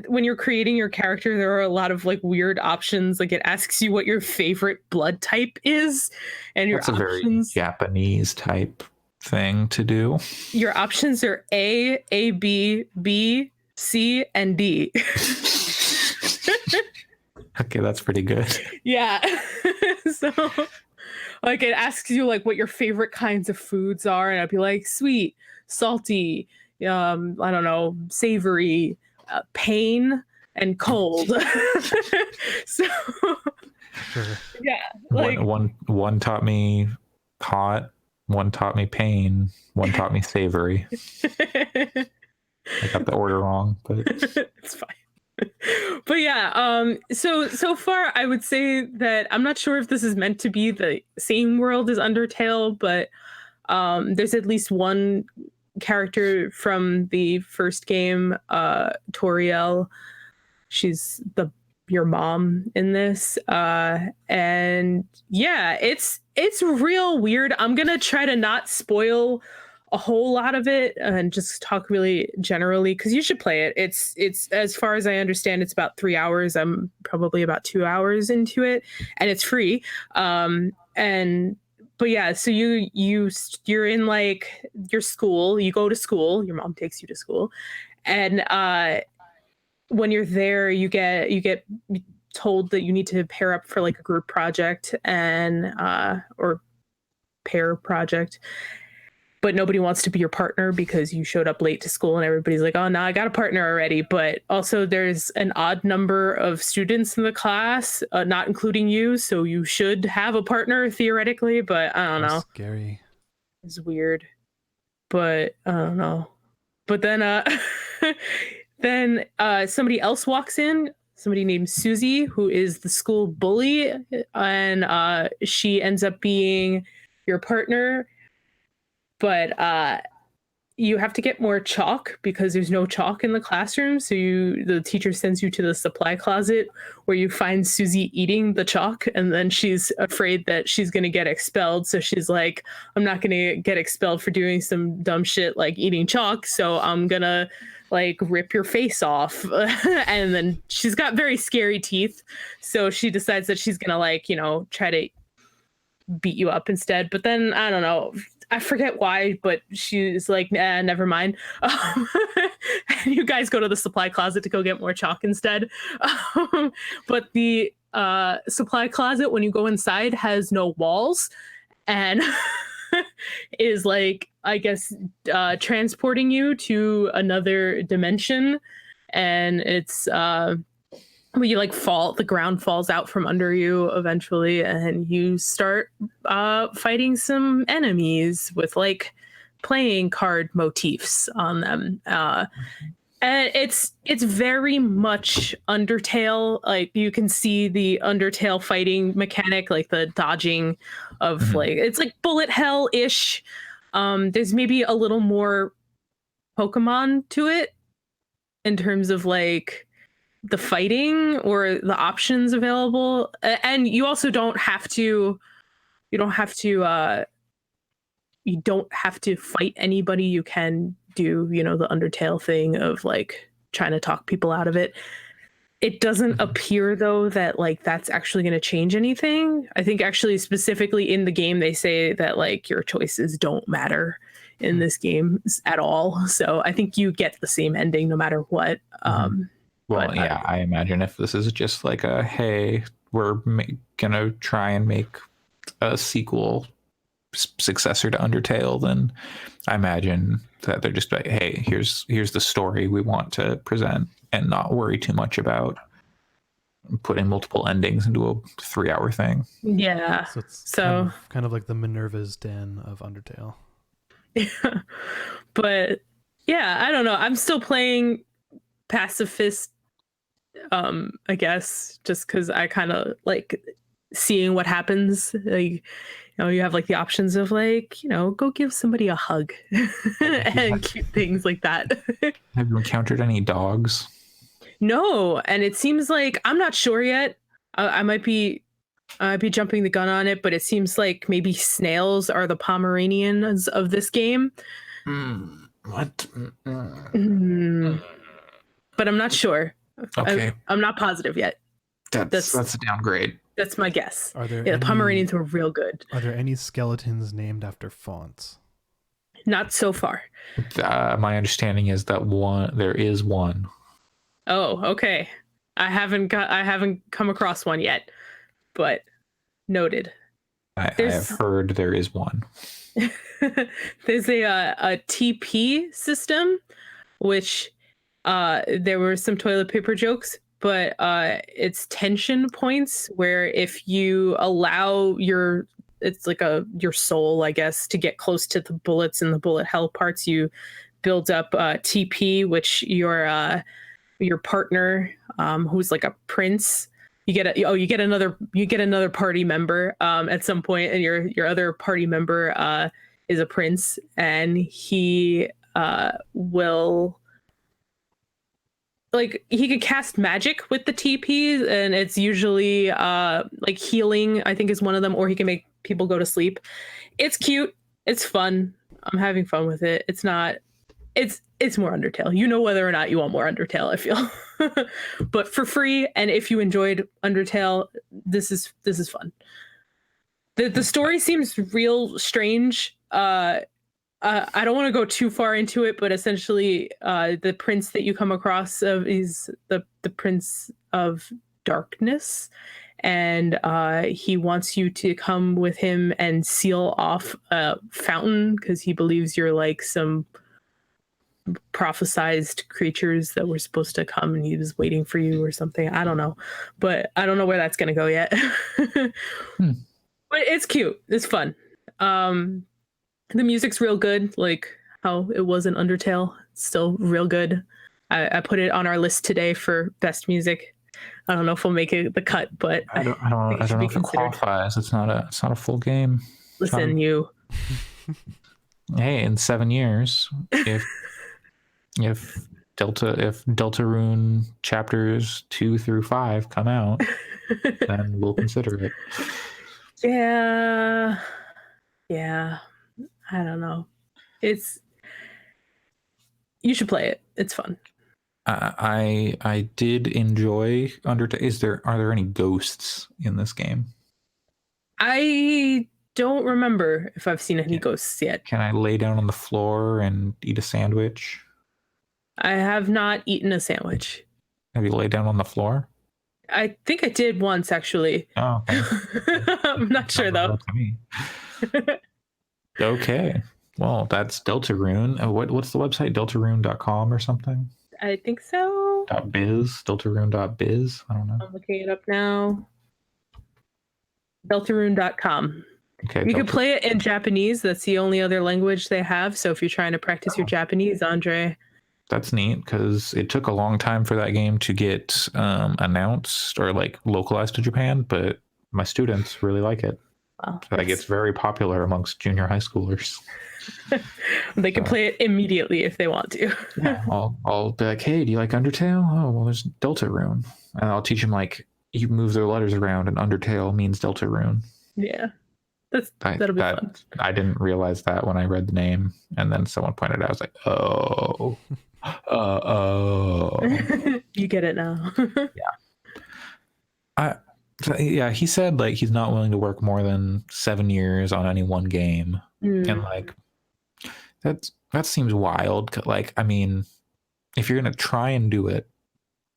When you're creating your character, there are a lot of like weird options. Like it asks you what your favorite blood type is, and your That's options. A very Japanese type thing to do. Your options are A, B, B, C, and D. Okay, that's pretty good. Yeah. So, like, it asks you like what your favorite kinds of foods are, and I'd be like sweet, salty, I don't know, savory. Pain and cold. So Sure. yeah, like one taught me hot, one taught me pain, one taught me savory. I got the order wrong, but it's fine. But yeah, so far I would say that I'm not sure if this is meant to be the same world as Undertale, but there's at least one character from the first game, Toriel. She's your mom in this, and yeah, it's real weird. I'm gonna try to not spoil a whole lot of it and just talk really generally, because you should play it. It's as far as I understand, it's about 3 hours. I'm probably about 2 hours into it, and it's free. But yeah, so you're in like your school. You go to school. Your mom takes you to school, and when you're there, you get told that you need to pair up for like a group project or pair project. But nobody wants to be your partner because you showed up late to school, and everybody's like, oh, no, I got a partner already. But also there's an odd number of students in the class, not including you. So you should have a partner theoretically, but I don't know. Scary. It's weird, but I don't know. But then, then somebody else walks in, somebody named Susie, who is the school bully. And she ends up being your partner. But you have to get more chalk because there's no chalk in the classroom. So the teacher sends you to the supply closet where you find Susie eating the chalk, and then she's afraid that she's going to get expelled. So she's like, I'm not going to get expelled for doing some dumb shit like eating chalk. So I'm going to like rip your face off. And then she's got very scary teeth, so she decides that she's gonna like, you know, try to beat you up instead. But then I don't know, I forget why, but she's like, nah, never mind. And you guys go to the supply closet to go get more chalk instead. But the supply closet, when you go inside, has no walls and is like, I guess, transporting you to another dimension. And it's well, you like fall, the ground falls out from under you eventually, and you start fighting some enemies with like playing card motifs on them. And it's very much Undertale. Like you can see the Undertale fighting mechanic, like the dodging of like, it's like bullet hell ish. There's maybe a little more Pokemon to it in terms of like the fighting or the options available. And you also don't have to fight anybody. You can do, you know, the Undertale thing of like trying to talk people out of it. It doesn't appear though that like that's actually going to change anything. I think actually specifically in the game they say that like your choices don't matter in this game at all. So I think you get the same ending no matter what. Well, yeah, I imagine if this is just like a, hey, we're gonna try and make a sequel successor to Undertale, then I imagine that they're just like, hey, here's the story we want to present, and not worry too much about putting multiple endings into a 3-hour thing. Yeah. So it's So kind of like the Minerva's Den of Undertale. yeah. But yeah, I don't know. I'm still playing pacifist, I guess, just because I kind of like seeing what happens. Like, you know, you have like the options of like, you know, go give somebody a hug and cute things like that. Have you encountered any dogs? No, and it seems like I'm not sure yet. I might be jumping the gun on it, but it seems like maybe snails are the Pomeranians of this game. What? But I'm not sure. Okay, I'm not positive yet. that's a downgrade. That's my guess. Are there The Pomeranians were real good. Are there any skeletons named after fonts? Not so far. My understanding is that there is one. Oh, okay. I haven't come across one yet, but noted. I have heard there is one. There's a TP system, which there were some toilet paper jokes, but it's tension points where if you allow your soul, I guess, to get close to the bullets and the bullet hell parts, you build up TP, which your partner, who's like a prince, you get another party member at some point, and your other party member is a prince, and he will, like, he could cast magic with the TPs, and it's usually like healing, I think, is one of them, or he can make people go to sleep. It's cute. It's fun. I'm having fun with it. It's more Undertale. You know whether or not you want more Undertale, I feel. But for free, and if you enjoyed Undertale, this is fun. The story seems real strange. I don't want to go too far into it, but essentially, the prince that you come across is the Prince of Darkness, and he wants you to come with him and seal off a fountain because he believes you're like some prophesized creatures that were supposed to come, and he was waiting for you or something. I don't know, but I don't know where that's gonna go yet. But it's cute. It's fun. The music's real good, like how it was in Undertale. It's still real good. I put it on our list today for best music. I don't know if we'll make it the cut, but I don't know if it qualifies. It's not a full game. Listen, you. Hey, in 7 years, if Deltarune chapters 2 through 5 come out, then we'll consider it. Yeah. I don't know. You should play it. It's fun. I did enjoy Undertale. Are there any ghosts in this game? I don't remember if I've seen any ghosts yet. Can I lay down on the floor and eat a sandwich? I have not eaten a sandwich. Have you laid down on the floor? I think I did once, actually. Oh, okay. I'm not sure, though. Okay. Well, that's Deltarune. What's the website? Deltarune.com or something? I think so. .biz? Deltarune.biz? I don't know. I'm looking it up now. Deltarune.com. Okay. You can play it in Japanese. That's the only other language they have. So if you're trying to practice your Japanese, Andre. That's neat because it took a long time for that game to get announced or like localized to Japan, but my students really like it. Wow, so like it's very popular amongst junior high schoolers. They can play it immediately if they want to. Yeah, I'll be like, hey, do you like Undertale? Oh, well, there's Deltarune. And I'll teach them like you move their letters around and Undertale means Deltarune. Yeah. That'll be fun. I didn't realize that when I read the name, and then someone pointed out. I was like, oh. You get it now. Yeah. He said like he's not willing to work more than 7 years on any one game, and like that seems wild. Like, I mean, if you're gonna try and do it,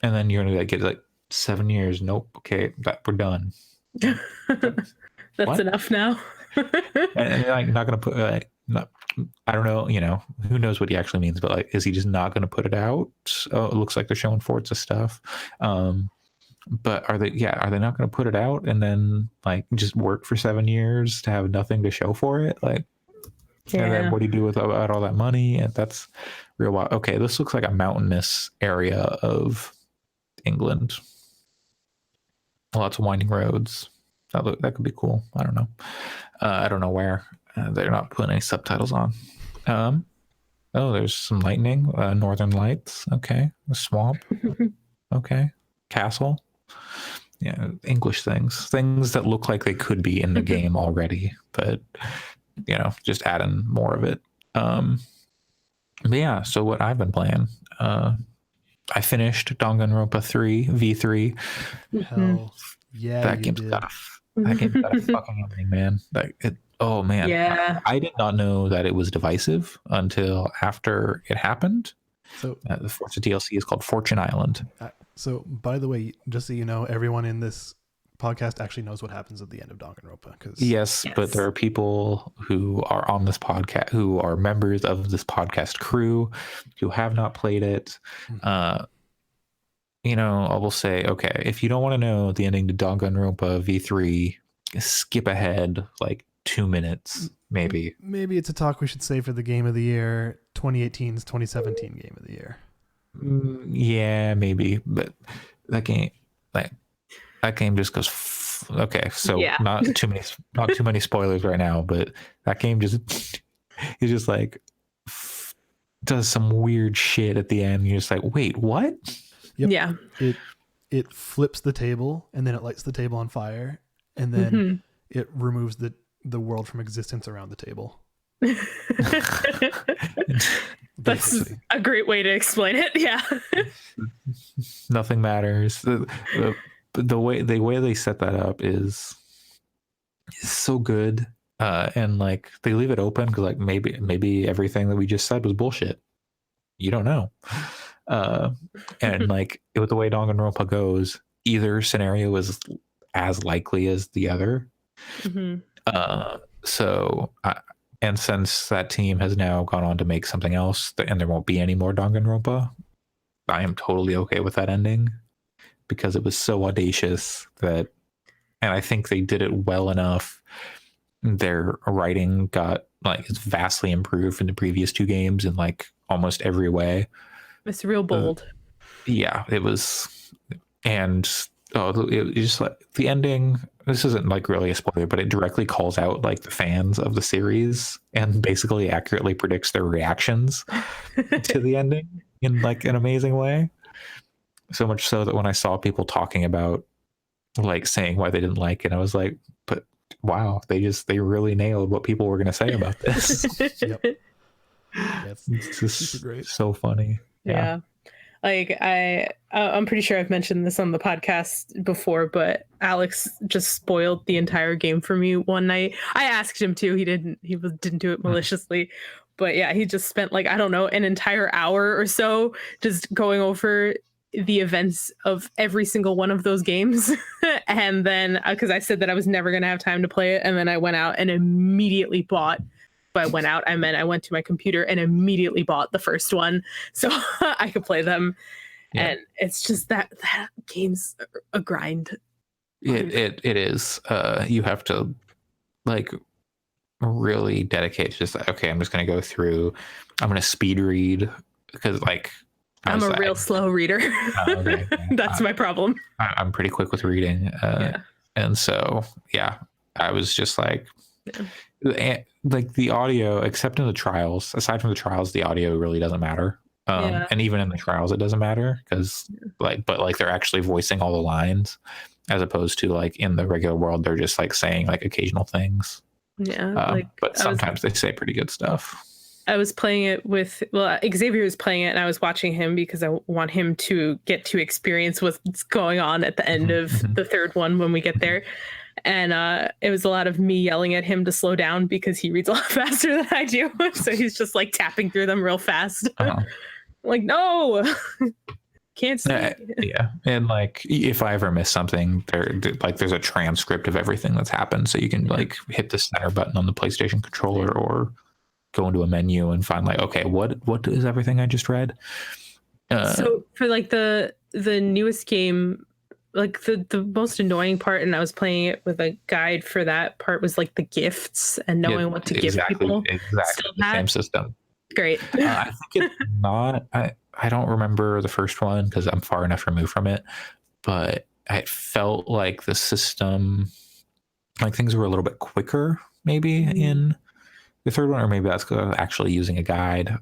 and then you're gonna get like 7 years, nope, okay, we're done. That's what? Enough now. and you're like not gonna put like I don't know, who knows what he actually means, but like, is he just not going to put it out? Oh, it looks like they're showing Forza stuff. But are they not going to put it out and then like just work for 7 years to have nothing to show for it? Like, and then what do you do about all that money? And that's real wild. Okay, this looks like a mountainous area of England. Lots of winding roads. That could be cool. I don't know. I don't know where. They're not putting any subtitles on. There's some lightning. Northern Lights. Okay. A swamp. Okay. Castle. Yeah. English things that look like they could be in the game already, but just adding more of it. But yeah. So what I've been playing, I finished Danganronpa 3 V3. Hell yeah! That game's got a fucking ending, man. Like it. Oh man, yeah. I did not know that it was divisive until after it happened. So the Forza DLC is called Fortune Island. So by the way, just so you know, everyone in this podcast actually knows what happens at the end of Danganronpa. Yes, but there are people who are on this podcast who are members of this podcast crew who have not played it. I will say, okay, if you don't want to know the ending to Danganronpa V3, skip ahead like 2 minutes, maybe. Maybe it's a talk we should say for the game of the year, 2018's 2017 game of the year. Yeah, maybe, but that game just goes. Okay, so not too many spoilers right now, but that game just is just like does some weird shit at the end. You're just like, wait, what? Yep. Yeah. It flips the table and then it lights the table on fire and then it removes the world from existence around the table. That's a great way to explain it. Yeah. Nothing matters. The way they set that up is so good. And like they leave it open because like maybe everything that we just said was bullshit. You don't know. And like with the way Danganronpa goes, either scenario is as likely as the other. And since that team has now gone on to make something else and there won't be any more Danganronpa, I am totally okay with that ending because it was so audacious and I think they did it well enough. Their writing it's vastly improved from the previous two games in like almost every way. It's real bold. Yeah, it was. And it just like the ending. This isn't like really a spoiler, but it directly calls out like the fans of the series and basically accurately predicts their reactions to the ending in like an amazing way. So much so that when I saw people talking about like saying why they didn't like it, I was like, but wow, they really nailed what people were going to say about this. Yep. Yeah, it's It's just super great. so funny. Yeah. Like I'm pretty sure I've mentioned this on the podcast before, but Alex just spoiled the entire game for me one night. I asked him to. He didn't do it maliciously. But yeah, he just spent like, I don't know, an entire hour or so just going over the events of every single one of those games. And then because I said that I was never going to have time to play it, and then I went out and immediately bought. By went out, I meant I went to my computer and immediately bought the first one so I could play them. Yeah. And it's just that game's a grind. It is. You have to like really dedicate to just like, okay, I'm just going to go through. I'm going to speed read because like I'm a real slow reader. Okay. That's my problem. I'm pretty quick with reading. And so, yeah, I was just like, like the audio, except in the trials, aside from the trials, the audio really doesn't matter. And even in the trials, it doesn't matter because but they're actually voicing all the lines as opposed to like in the regular world, they're just like saying like occasional things. Yeah. But sometimes they say pretty good stuff. I was playing it with, Xavier was playing it and I was watching him because I want him to get to experience what's going on at the end of the third one when we get there. And it was a lot of me yelling at him to slow down because he reads a lot faster than I do. So he's just like tapping through them real fast. Like, no, can't see. Yeah. And like, if I ever miss something, there's a transcript of everything that's happened. So you can like hit the center button on the PlayStation controller or go into a menu and find like, okay, what is everything I just read? So for like the newest game, like the most annoying part, and I was playing it with a guide for that part, was like the gifts and knowing what to give people. Exactly the same system. Great. I think it's not. I don't remember the first one because I'm far enough removed from it, but I felt like the system, like things were a little bit quicker, maybe in the third one, or maybe that's actually using a guide.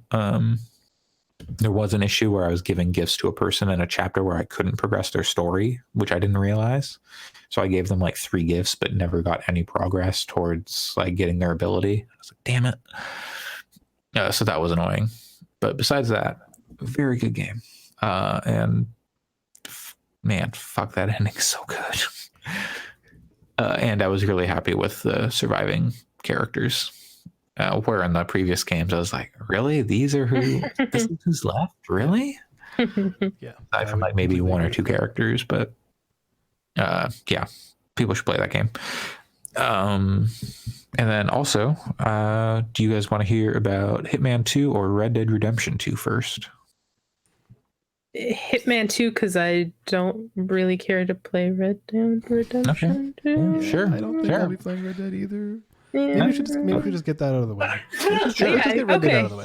There was an issue where I was giving gifts to a person in a chapter where I couldn't progress their story, which I didn't realize. So I gave them like 3 gifts, but never got any progress towards like getting their ability. I was like, damn it. So that was annoying. But besides that, very good game. And man, fuck, that ending's so good. And I was really happy with the surviving characters. Where in the previous games I was like, really? These are this is who's left? Really? Yeah. Aside from like maybe 1 or 2 characters, but yeah, people should play that game. And then also, do you guys want to hear about Hitman 2 or Red Dead Redemption 2 first? Hitman 2, because I don't really care to play Red Dead Redemption 2. Yeah, sure. I don't think I'll be playing Red Dead either. Maybe we should just get that out of the way.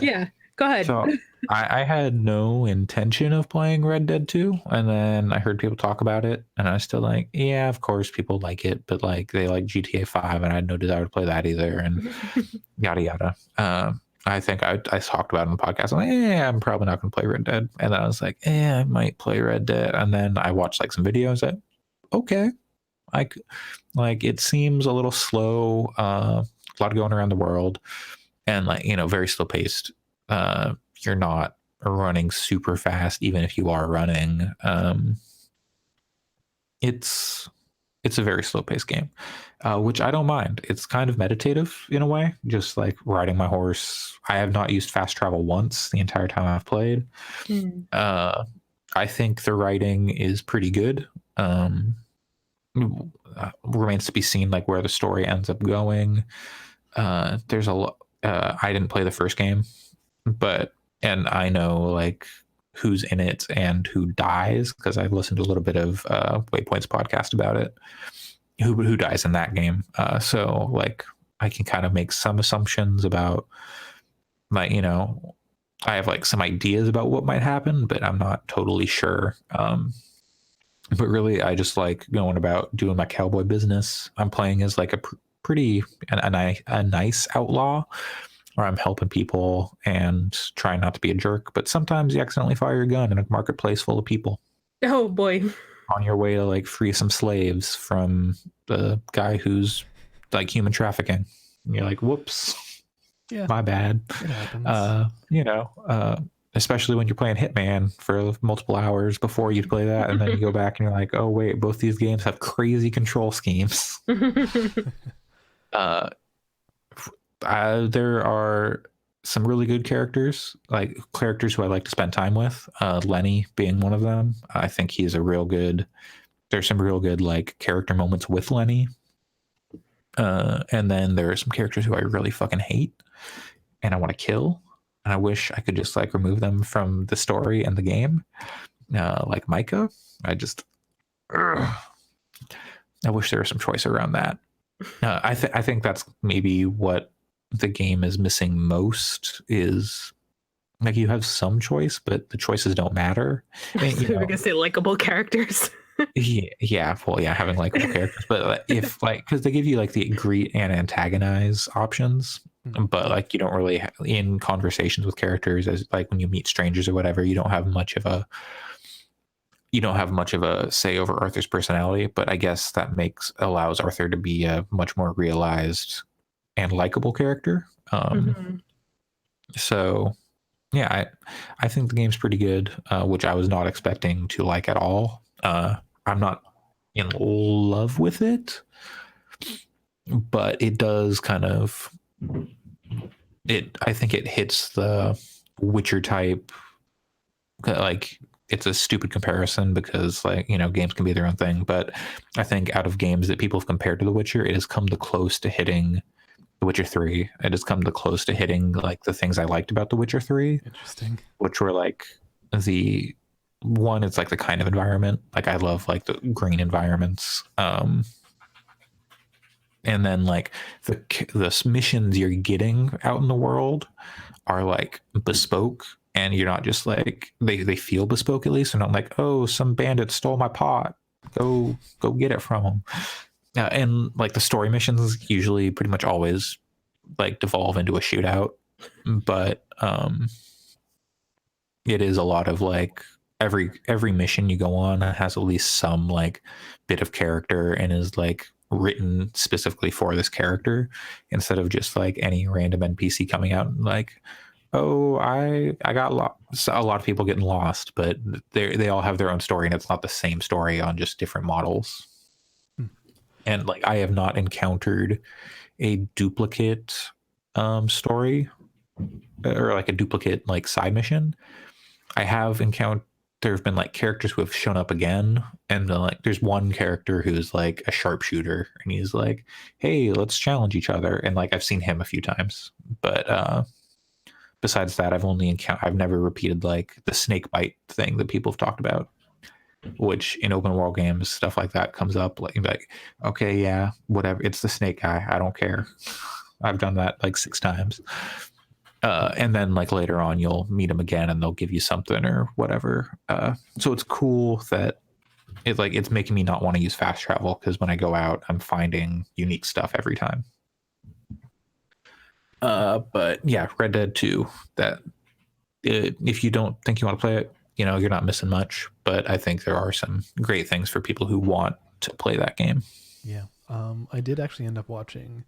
Yeah, go ahead. So I had no intention of playing Red Dead 2, and then I heard people talk about it, and I was still like, yeah, of course people like it, but like they like GTA 5, and I had no desire to play that either, and yada yada. I think I talked about it on the podcast. I'm like, I'm probably not going to play Red Dead, and then I was like, I might play Red Dead, and then I watched like some videos. Like, okay. Like it seems a little slow, a lot going around the world, and like, very slow paced. You're not running super fast, even if you are running. It's a very slow paced game, which I don't mind. It's kind of meditative in a way, just like riding my horse. I have not used fast travel once the entire time I've played. I think the writing is pretty good. Remains to be seen like where the story ends up going. There's a lot. I didn't play the first game, and I know like who's in it and who dies because I've listened to a little bit of Waypoint's podcast about it. Who dies in that game? So like I can kind of make some assumptions about like I have like some ideas about what might happen, but I'm not totally sure. But really, I just like going about doing my cowboy business. I'm playing as like a pretty nice outlaw, where I'm helping people and trying not to be a jerk. But sometimes you accidentally fire a gun in a marketplace full of people. Oh boy! On your way to like free some slaves from the guy who's like human trafficking. And you're like, whoops. Yeah, My bad. it happens. Especially when you're playing Hitman for multiple hours before you play that, and then you go back and you're like, oh wait, both these games have crazy control schemes. uh, there are some really good characters, like characters who I like to spend time with. Lenny being one of them. I think he's a real good. There's some real good like character moments with Lenny. And then there are some characters who I really fucking hate and I want to kill. And I wish I could just like remove them from the story and the game. Like Micah. I wish there was some choice around that. I think that's maybe what the game is missing most is like you have some choice, but the choices don't matter. And, We're gonna say likable characters. having likable characters, but if like because they give you like the greet and antagonize options, but like you don't really in conversations with characters as like when you meet strangers or whatever, you don't have much of a say over Arthur's personality. But I guess that allows Arthur to be a much more realized and likable character. So yeah, I think the game's pretty good, which I was not expecting to like at all. I'm not in love with it, but it does kind of I think it hits the Witcher type. Like it's a stupid comparison because like, games can be their own thing, but I think out of games that people have compared to The Witcher, it has come the close to hitting The Witcher 3. It has come the close to hitting like the things I liked about The Witcher 3. Interesting. Which were like the one, it's like the kind of environment. Like I love like the green environments. And then like the missions you're getting out in the world are like bespoke, and you're not just like they feel bespoke at least. They're not like, oh, some bandit stole my pot. Go get it from them. And like the story missions usually pretty much always like devolve into a shootout, but it is a lot of like every mission you go on has at least some like bit of character and is like written specifically for this character instead of just like any random NPC coming out and like, oh, I got lost. A lot of people getting lost, but they all have their own story and it's not the same story on just different models. And like I have not encountered a duplicate story or like a duplicate like side mission. I have encountered there have been like characters who have shown up again, and like there's one character who's like a sharpshooter and he's like, hey, let's challenge each other, and like I've seen him a few times, but besides that I've never repeated like the snake bite thing that people have talked about, which in open world games stuff like that comes up like okay, yeah, whatever, it's the snake guy, I don't care. I've done that like 6 times. And then like later on you'll meet them again and they'll give you something or whatever. So it's cool that it's making me not want to use fast travel, because when I go out I'm finding unique stuff every time. But yeah, Red Dead 2, that if you don't think you want to play it, you're not missing much, but I think there are some great things for people who want to play that game. Yeah. I did actually end up watching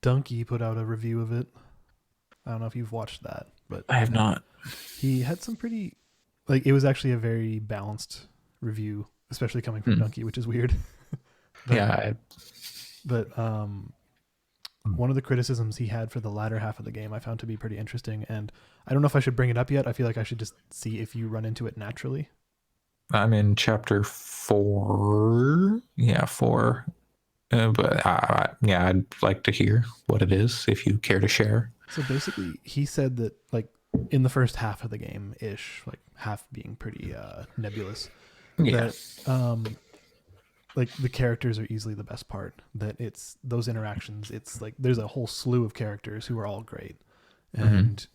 Donkey put out a review of it. I don't know if you've watched that, but I have not. He had some pretty, like, it was actually a very balanced review, especially coming from Donkey, which is weird. But one of the criticisms he had for the latter half of the game I found to be pretty interesting, and I don't know if I should bring it up yet. I feel like I should just see if you run into it naturally. I'm in chapter 4. Yeah, 4. But I'd like to hear what it is if you care to share. So basically, he said that like in the first half of the game ish, like half being pretty nebulous, that like the characters are easily the best part. That it's those interactions. It's like there's a whole slew of characters who are all great, and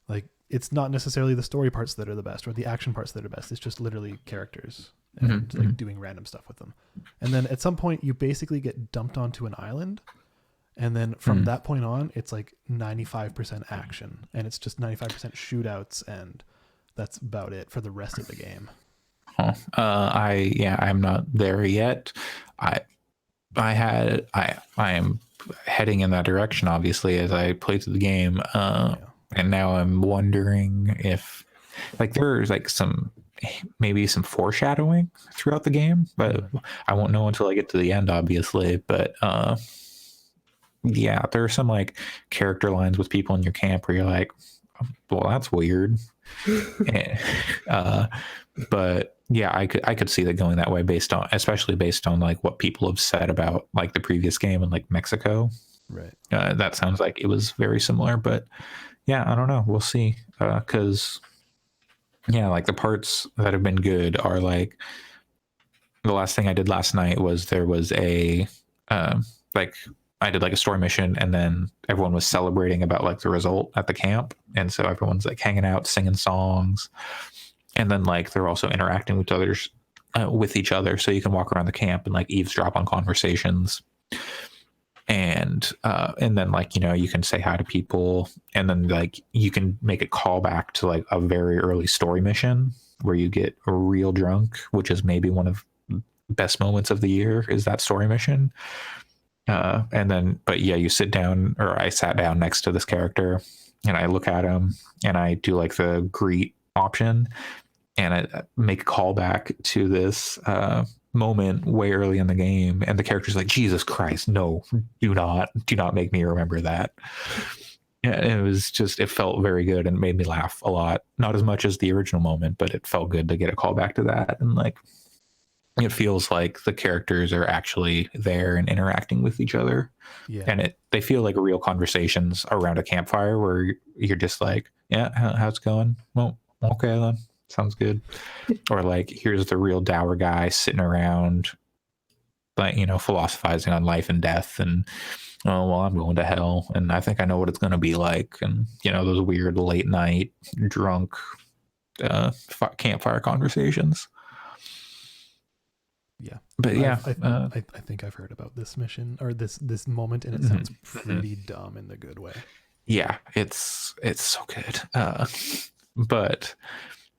like it's not necessarily the story parts that are the best or the action parts that are best. It's just literally characters and like doing random stuff with them. And then at some point, you basically get dumped onto an island. And then from that point on, it's like 95% action, and it's just 95% shootouts, and that's about it for the rest of the game. I'm not there yet. I am heading in that direction, obviously, as I played through the game. And now I'm wondering if, like, there's like maybe some foreshadowing throughout the game, but I won't know until I get to the end, obviously. But yeah, there are some like character lines with people in your camp where you're like, well, that's weird. But yeah, I could see that going that way especially based on like what people have said about like the previous game in like Mexico. Right. That sounds like it was very similar, but yeah, I don't know. We'll see. Because yeah, like the parts that have been good are like the last thing I did last night was there was a like I did like a story mission, and then everyone was celebrating about like the result at the camp, and so everyone's like hanging out, singing songs, and then like they're also interacting with each other, so you can walk around the camp and like eavesdrop on conversations, and then like you can say hi to people, and then like you can make a callback to like a very early story mission where you get real drunk, which is maybe one of the best moments of the year is that story mission. And then, but yeah, you sit down, or I sat down next to this character and I look at him and I do like the greet option, and I make a callback to this moment way early in the game. And the character's like, Jesus Christ, no, do not make me remember that. Yeah, it felt very good and it made me laugh a lot. Not as much as the original moment, but it felt good to get a callback to that. And like, it feels like the characters are actually there and interacting with each other. Yeah. And they feel like real conversations around a campfire where you're just like, yeah, how's it going? Well, okay then, sounds good. Or like, here's the real dour guy sitting around, like, philosophizing on life and death, and oh, well, I'm going to hell, and I think I know what it's going to be like, and those weird late night drunk campfire conversations. Yeah, but yeah, I think I've heard about this mission or this moment, and it sounds pretty dumb in the good way. Yeah, it's so good. But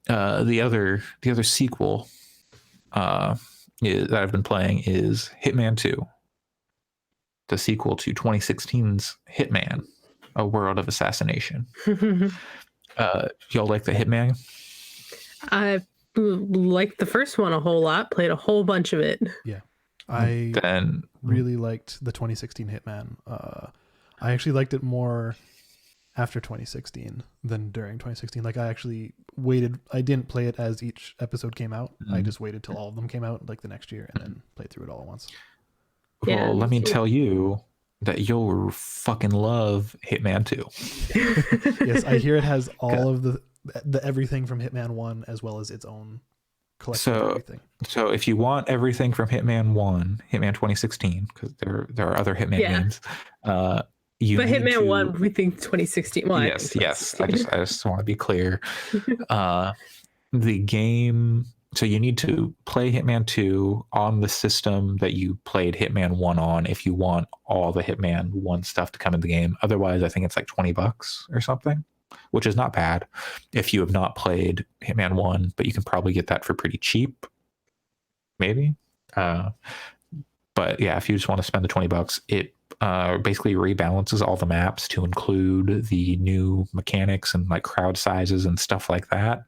the other sequel that I've been playing is Hitman 2, the sequel to 2016's Hitman: A World of Assassination. Y'all like the Hitman? I liked the first one a whole lot, played a whole bunch of it. Yeah. I really liked the 2016 Hitman. I actually liked it more after 2016 than during 2016. Like, I actually waited. I didn't play it as each episode came out. I just waited till all of them came out like the next year and then played through it all at once. Well, let me tell you that you'll fucking love Hitman 2. Yes, I hear it has all of the everything from Hitman 1 as well as its own collection of everything. So if you want everything from Hitman 1, Hitman 2016, because there are other Hitman games, but Hitman 1, we think 2016. Well, yes. I just want to be clear. The game. So you need to play Hitman 2 on the system that you played Hitman 1 on if you want all the Hitman 1 stuff to come in the game. Otherwise, I think it's like $20 or something, which is not bad if you have not played Hitman 1, but you can probably get that for pretty cheap, maybe. But yeah, if you just want to spend the $20, it basically rebalances all the maps to include the new mechanics and like crowd sizes and stuff like that.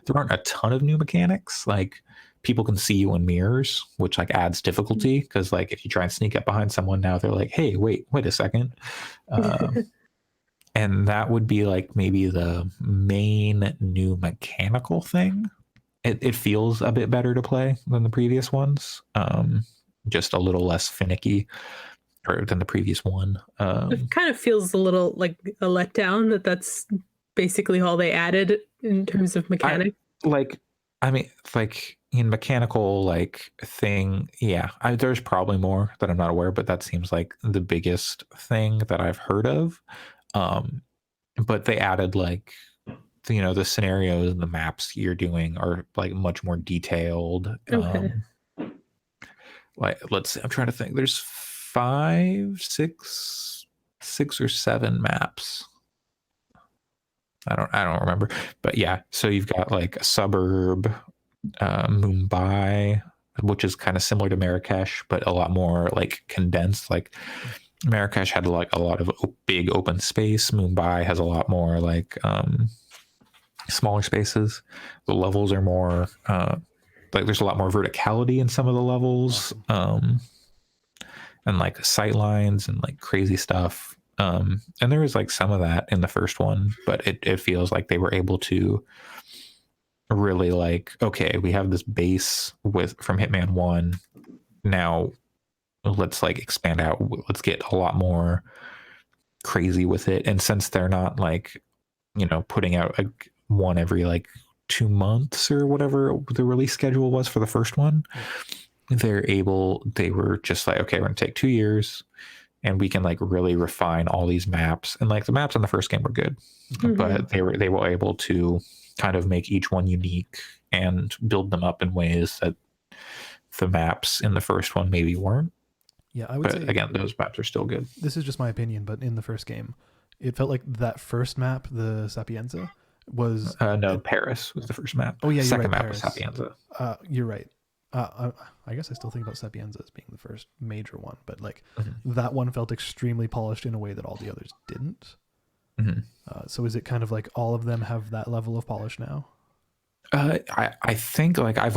There aren't a ton of new mechanics. Like, people can see you in mirrors, which like adds difficulty, because like if you try and sneak up behind someone now, they're like, hey, wait a second. And that would be like maybe the main new mechanical thing. It feels a bit better to play than the previous ones. Just a little less finicky than the previous one. It kind of feels a little like a letdown that's basically all they added in terms of mechanics. I mean, in mechanical like thing, yeah, there's probably more that I'm not aware, but that seems like the biggest thing that I've heard of. But they added like, the scenarios and the maps you're doing are like much more detailed. Okay. Like, let's see, I'm trying to think. There's 6 or 7 maps. I don't remember, but yeah. So you've got like a suburb, Mumbai, which is kind of similar to Marrakesh, but a lot more like condensed. Like Marrakesh had like a lot of big open space. Mumbai has a lot more like smaller spaces. The levels are more like there's a lot more verticality in some of the levels, and like sight lines and like crazy stuff. And there was like some of that in the first one, but it feels like they were able to really like, okay, we have this base from Hitman 1. Now let's like expand out. Let's get a lot more crazy with it. And since they're not like, putting out one every like 2 months or whatever the release schedule was for the first one, they were just like, okay, we're gonna take 2 years and we can like really refine all these maps. And like the maps in the first game were good, but they were able to kind of make each one unique and build them up in ways that the maps in the first one maybe weren't. Yeah, I would say, again, those maps are still good. This is just my opinion, but in the first game, it felt like that first map, the Sapienza, was... no, Paris was the first map. Oh, yeah, you're Second right, map was Sapienza. You're right. I guess I still think about Sapienza as being the first major one, but like that one felt extremely polished in a way that all the others didn't. So is it kind of like all of them have that level of polish now? I think like I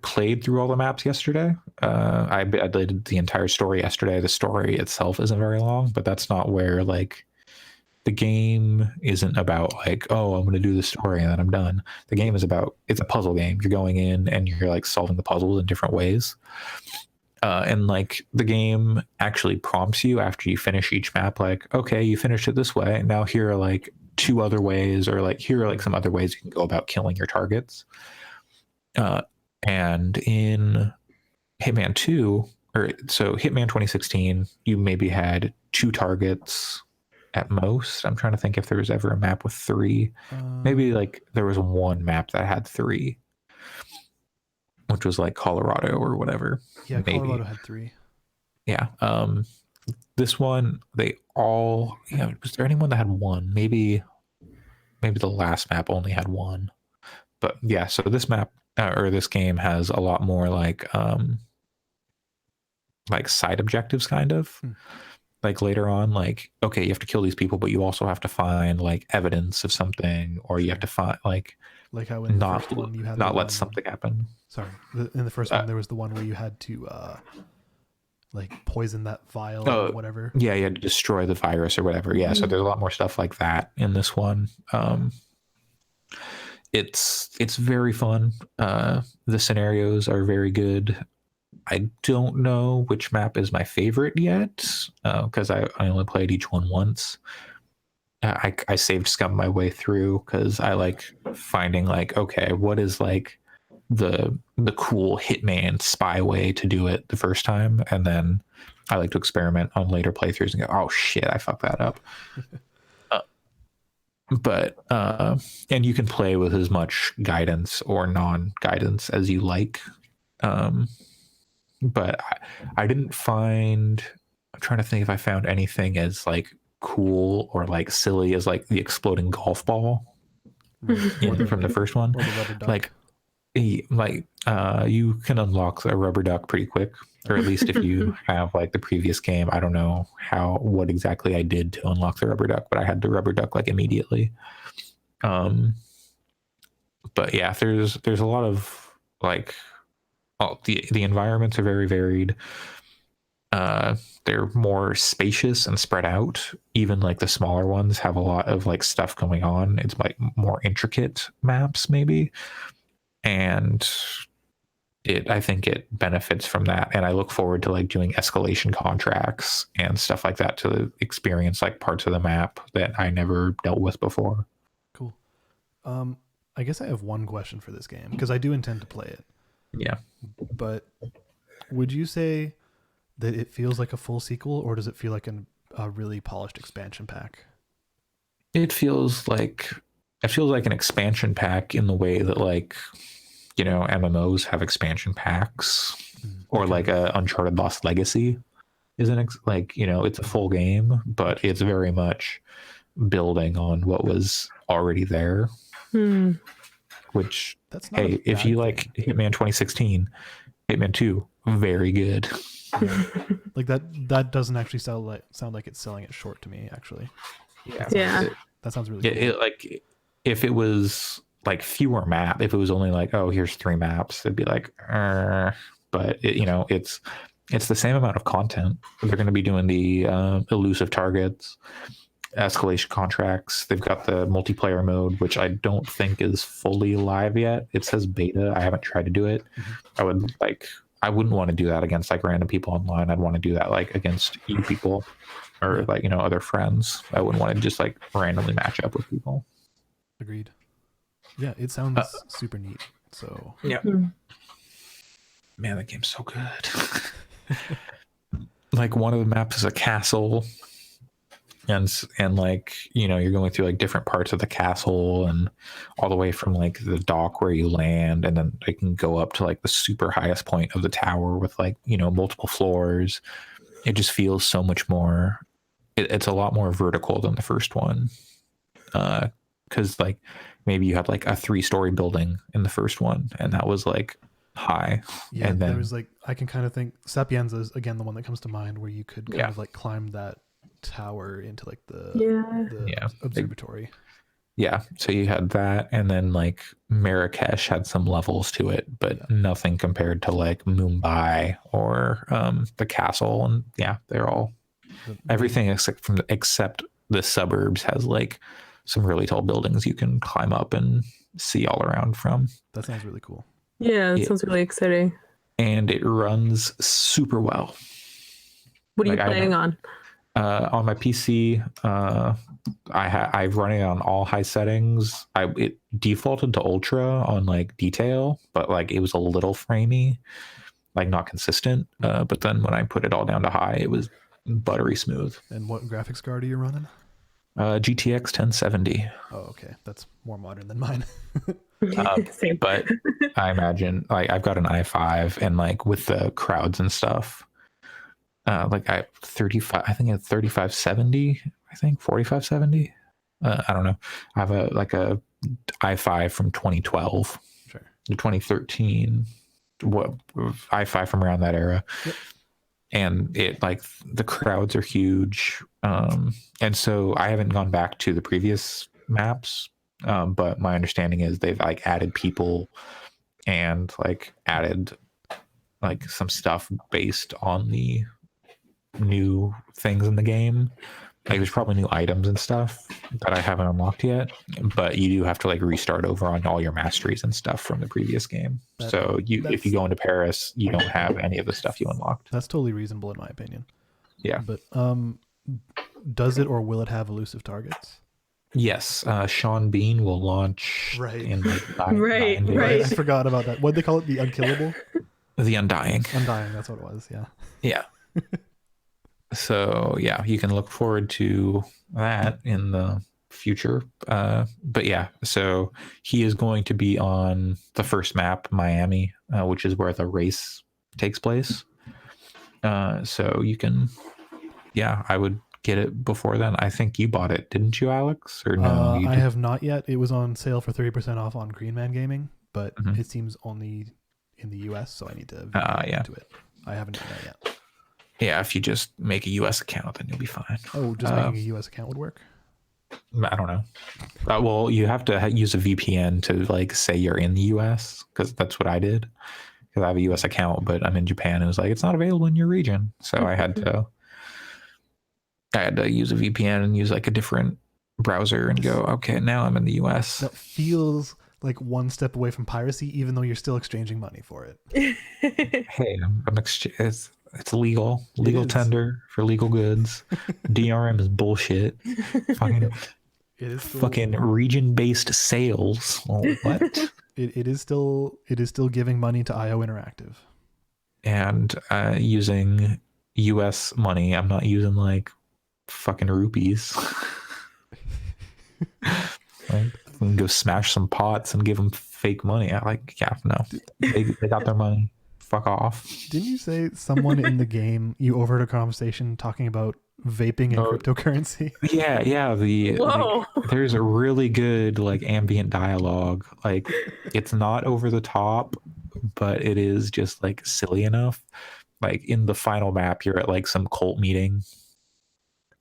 played through all the maps yesterday. I did the entire story yesterday. The story itself isn't very long, but that's not where like the game isn't about like, oh, I'm going to do the story and then I'm done. The game is about, it's a puzzle game. You're going in and you're like solving the puzzles in different ways. And like the game actually prompts you after you finish each map, like, okay, you finished it this way. Now here are like 2 other ways, or like here are like some other ways you can go about killing your targets. And in Hitman 2, so Hitman 2016, you maybe had 2 targets at most. I'm trying to think if there was ever a map with 3. Maybe like there was one map that had 3, which was like Colorado or whatever. Yeah, maybe. Colorado had 3. Yeah. This one, they all, was there anyone that had 1? Maybe the last map only had 1. But yeah, so this map or this game has a lot more like side objectives kind of. Like later on, like, okay, you have to kill these people, but you also have to find like evidence of something, or you have to find like how in the first one you had not let something happen. Sorry, in the first one there was the one where you had to like poison that vial or whatever. Yeah, you had to destroy the virus or whatever. Yeah, so there's a lot more stuff like that in this one. It's very fun. The scenarios are very good. I don't know which map is my favorite yet, because I only played each one once. I saved scum my way through because I like finding like, okay, what is like the cool Hitman spy way to do it the first time, and then I like to experiment on later playthroughs and go, oh shit, I fucked that up. But and you can play with as much guidance or non-guidance as you like. But I didn't find, I'm trying to think if I found anything as like cool or like silly as like the exploding golf ball from the first one. Like you can unlock a rubber duck pretty quick, or at least if you have like the previous game. I don't know what exactly I did to unlock the rubber duck, but I had the rubber duck like immediately. But yeah, there's a lot of like, the environments are very varied. They're more spacious and spread out. Even like the smaller ones have a lot of like stuff going on. It's like more intricate maps maybe, and I think it benefits from that. And I look forward to like doing escalation contracts and stuff like that to experience like parts of the map that I never dealt with before. Cool. I guess I have one question for this game because I do intend to play it. Yeah. But would you say that it feels like a full sequel, or does it feel like a really polished expansion pack? It feels like an expansion pack in the way that like, MMOs have expansion packs, or like a Uncharted Lost Legacy isn't like, it's a full game, but it's very much building on what was already there. Which, hey, if you like Hitman 2016, Hitman 2, very good. Like that doesn't actually sound like it's selling it short to me. Actually, Yeah. that sounds really cool. Like if it was like fewer map, if it was only like, oh, here's 3 maps, it'd be like, but it's the same amount of content. They're going to be doing the elusive targets, escalation contracts. They've got the multiplayer mode, which I don't think is fully live yet. It says beta. I haven't tried to do it. I wouldn't want to do that against like random people online. I'd want to do that like against you people or like, other friends. I wouldn't want to just like randomly match up with people. Agreed. Yeah, it sounds super neat. So yeah, man, that game's so good. Like one of the maps is a castle, and like you're going through like different parts of the castle, and all the way from like the dock where you land, and then I can go up to like the super highest point of the tower with like multiple floors. It just feels so much more. It's a lot more vertical than the first one, because like maybe you had like a 3-story building in the first one, and that was like high. Yeah, and then there was like, I can kind of think Sapienza is again the one that comes to mind, where you could kind of like climb that tower into like the observatory. Yeah, so you had that, and then like Marrakesh had some levels to it, but nothing compared to like Mumbai or the castle. And they're all everything except the suburbs has like some really tall buildings you can climb up and see all around from. That sounds really cool. Yeah, that sounds really exciting. And it runs super well. What are you playing on? On my PC, I've run it on all high settings. It defaulted to ultra on like detail, but like it was a little framey, like not consistent. But then when I put it all down to high, it was buttery smooth. And what graphics card are you running? GTX 1070. Oh, okay, that's more modern than mine. Same. But I imagine like I've got an i5, and like with the crowds and stuff, like I 35, I think it's 3570, I think 4570. I don't know. I have a i5 from 2012, sure, 2013, what i5 from around that era. Yep. And it like the crowds are huge, and so I haven't gone back to the previous maps, but my understanding is they've like added people and like added like some stuff based on the new things in the game. Like there's probably new items and stuff that I haven't unlocked yet, but you do have to like restart over on all your masteries and stuff from the previous game. So if you go into Paris, you don't have any of the stuff you unlocked. That's totally reasonable in my opinion. Yeah. But does it or will it have elusive targets? Yes, Sean Bean will launch in like right. I forgot about that. What'd they call it? The unkillable? The Undying. Undying, that's what it was, yeah. Yeah. So yeah, you can look forward to that in the future. But yeah, so he is going to be on the first map, Miami, which is where the race takes place. So you can, I would get it before then. I think you bought it, didn't you, Alex? Or no? I have not yet. It was on sale for 30% off on Green Man Gaming, but it seems only in the US, so I need to into it. I haven't done that yet. Yeah, if you just make a US account, then you'll be fine. Oh, just making a US account would work? I don't know. Well, you have to use a VPN to like say you're in the US, because that's what I did. Because I have a US account, but I'm in Japan, and it was like it's not available in your region. So I had to use a VPN and use like a different browser and go, okay, now I'm in the US. That feels like one step away from piracy, even though you're still exchanging money for it. Hey, it's legal tender for legal goods. DRM is bullshit. Fucking region-based sales. Oh, what? It is still giving money to IO Interactive. And using US money. I'm not using like fucking rupees. Like, go smash some pots and give them fake money. No. They got their money. Fuck off. Didn't you say someone in the game, you overheard a conversation talking about vaping and cryptocurrency? Yeah. There's a really good like ambient dialogue. Like it's not over the top, but it is just like silly enough. Like in the final map, you're at like some cult meeting.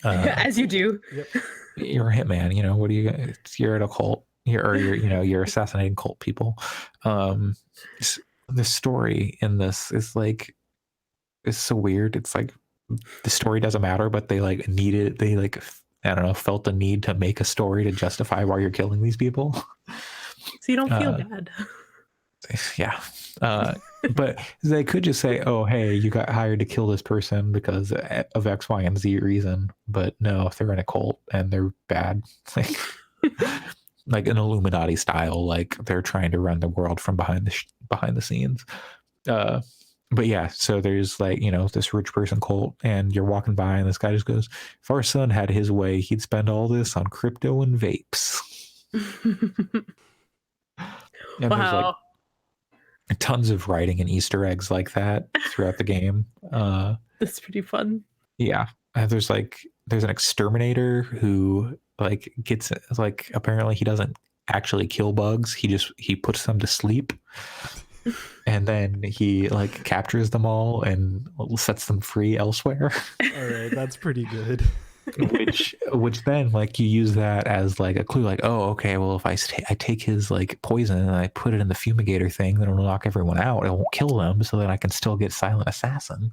As you do. Yep. You're a hitman, you know, what do you, you're at a cult, you're assassinating cult people. The story in this is like, it's so weird. It's like the story doesn't matter, but they like needed, they like, I don't know, felt the need to make a story to justify why you're killing these people. So you don't feel bad. Yeah. But they could just say, oh, hey, you got hired to kill this person because of X, Y, and Z reason. But no, if they're in a cult and they're bad, like an Illuminati style, like they're trying to run the world from behind the scenes. But yeah, so there's like, you know, this rich person cult, and you're walking by and this guy just goes, if our son had his way, he'd spend all this on crypto and vapes. And there's like tons of writing and Easter eggs like that throughout the game. That's pretty fun. Yeah. There's an exterminator who like gets like, apparently he doesn't actually kill bugs. He puts them to sleep. And then he like captures them all and sets them free elsewhere. All right, that's pretty good. which then like you use that as like a clue, like, oh, okay, well if I take his like poison and I put it in the fumigator thing, then it'll knock everyone out. It won't kill them, so that I can still get silent assassin.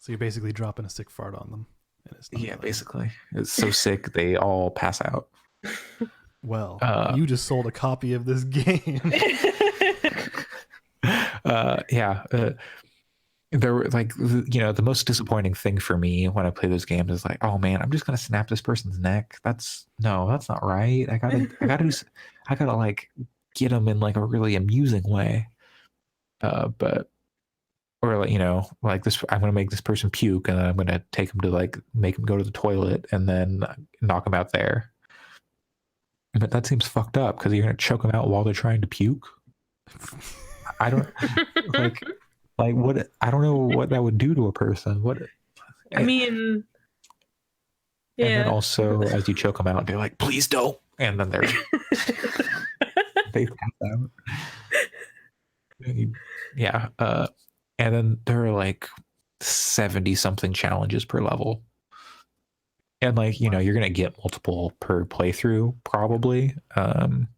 So you're basically dropping a sick fart on them. And it's not basically. It's so sick they all pass out. Well, you just sold a copy of this game. There were like, you know, the most disappointing thing for me when I play those games is like, oh man, I'm just gonna snap this person's neck. That's not right. I gotta like get them in like a really amusing way. But or like, you know, like this, I'm gonna make this person puke and then I'm gonna take him to like make him go to the toilet and then knock him out there. But that seems fucked up because you're gonna choke them out while they're trying to puke. I don't like what, I don't know what that would do to a person. What I mean, yeah. And then also as you choke them out, they're like, please don't. And then they pass out. Yeah. And then there are like 70 something challenges per level. And like, you know, you're gonna get multiple per playthrough probably. And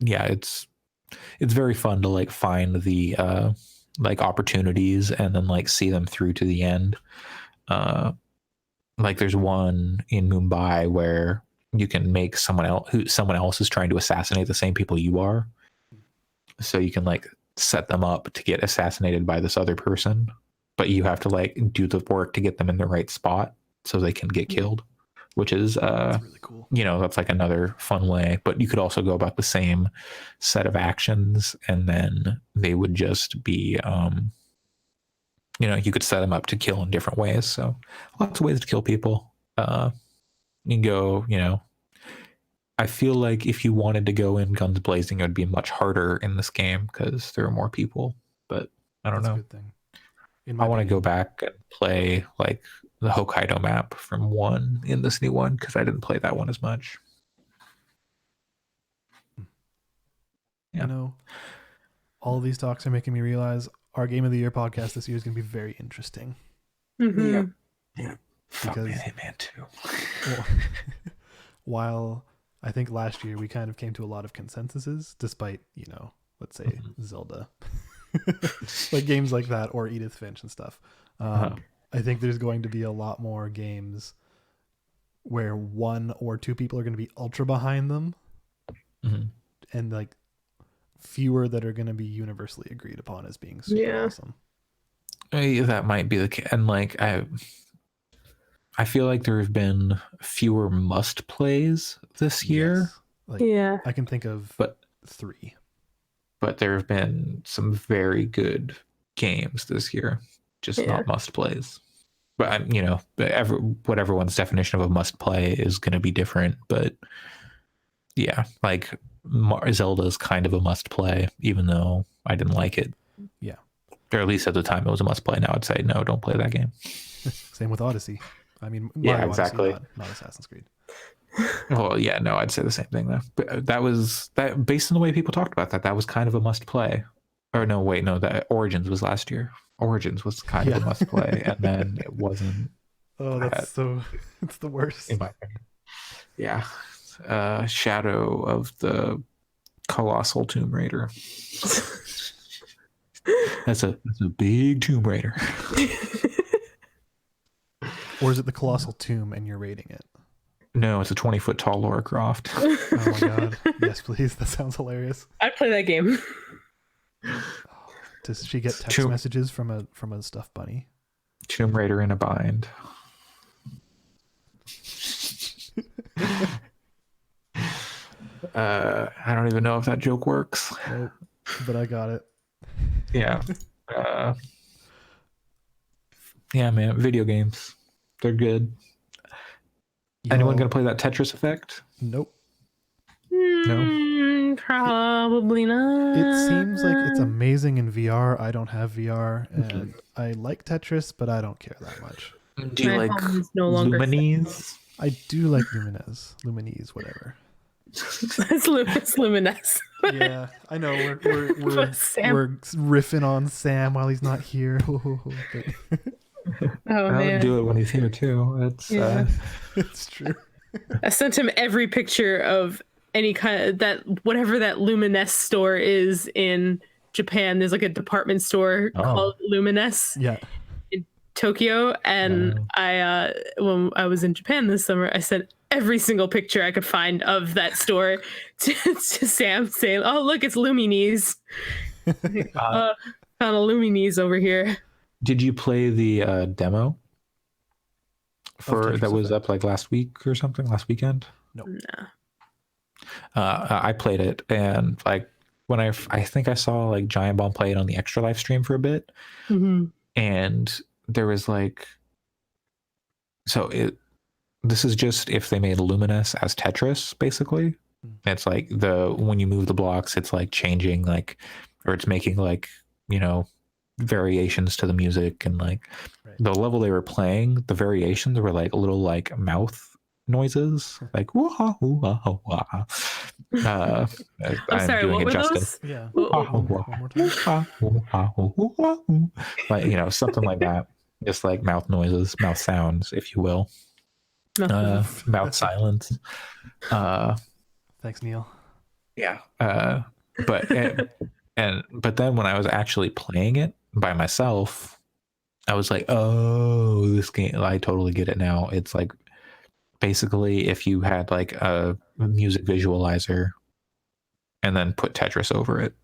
yeah, it's very fun to like find the like opportunities and then like see them through to the end. Like there's one in Mumbai where you can make someone else is trying to assassinate the same people you are. So you can like set them up to get assassinated by this other person, but you have to like do the work to get them in the right spot so they can get killed, which is that's really cool. You know, that's like another fun way. But you could also go about the same set of actions and then they would just be you know, you could set them up to kill in different ways. So lots of ways to kill people. You can go, you know, I feel like if you wanted to go in guns blazing, it would be much harder in this game because there are more people. But I don't know. That's a good thing. I want to go back and play like the Hokkaido map from 1 in this new one because I didn't play that one as much. Yeah. You know, all of these talks are making me realize our Game of the Year podcast this year is going to be very interesting. Mm-hmm. Yeah. Because Hitman 2. Well, while I think last year we kind of came to a lot of consensuses, despite, you know, let's say Zelda, like games like that, or Edith Finch and stuff. I think there's going to be a lot more games where 1 or 2 people are going to be ultra behind them, and like fewer that are going to be universally agreed upon as being super awesome. That might be the case. And like I feel like there have been fewer must plays this year. Like, yeah, I can think of 3. But there have been some very good games this year, just not must plays. But you know, what everyone's definition of a must play is going to be different. But yeah, like Zelda is kind of a must play, even though I didn't like it. Yeah, or at least at the time it was a must play. Now I'd say no, don't play that game. Same with Odyssey. I mean, Mario Odyssey, not Assassin's Creed. Well, yeah, no, I'd say the same thing though. But that was that based on the way people talked about that. That was kind of a must play. Or no, wait, no, that Origins was last year. Origins was kind of a must play, and then it wasn't. Oh, that's so. It's the worst. In my opinion. Yeah, Shadow of the Colossal Tomb Raider. That's a big Tomb Raider. Or is it the Colossal Tomb and you're rating it? No, it's a 20-foot tall Lara Croft. Oh my god! Yes, please. That sounds hilarious. I'd play that game. Does she get text messages from a stuffed bunny? Tomb Raider in a bind. I don't even know if that joke works. Nope, but I got it. Yeah. Yeah, man. Video games. They're good. Anyone gonna play that Tetris Effect? Nope. No? Probably not. It seems like it's amazing in VR. I don't have VR, and I like Tetris, but I don't care that much. Do you like Lumines? I do like Lumines, whatever. It's Lumines. Yeah, I know. We're riffing on Sam while he's not here. Oh man, I'll do it when he's here too. It's true. I sent him every picture of any kind of that whatever that Lumines store is in Japan. There's like a department store called Lumines. Yeah. In Tokyo, and I when I was in Japan this summer, I sent every single picture I could find of that store to Sam, saying, "Oh, look, it's Lumines. Found a Lumines over here." Did you play the demo that was up like last week or something? Last weekend? No. I played it, and like when I think I saw like Giant Bomb play it on the Extra Life stream for a bit, and there was like, this is just if they made Lumines as Tetris, basically. It's like when you move the blocks, it's like changing or it's making variations to the music, and the level they were playing, the variations were like little like mouth noises, like wah wah wah. I'm sorry, what were those? Yeah. Like something like that, just like mouth noises, mouth sounds, if you will. Mouth silence. Thanks, Neil. Yeah. But then when I was actually playing it by myself, I was like, oh, this game, I totally get it now. It's like basically if you had like a music visualizer and then put Tetris over it.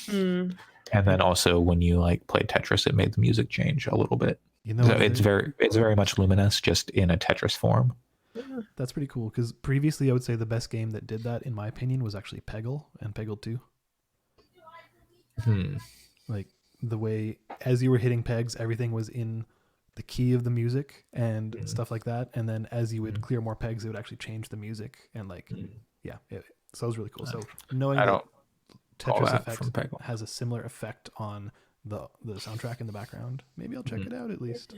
And then also when you like played Tetris, it made the music change a little bit. So it's very much Luminous, just in a Tetris form. That's pretty cool, because previously I would say the best game that did that, in my opinion, was actually Peggle and Peggle 2. Like the way as you were hitting pegs, everything was in the key of the music and stuff like that, and then as you would clear more pegs, it would actually change the music, and so it was really cool. So knowing that Tetris Effect has a similar effect on the soundtrack in the background, maybe I'll check it out at least.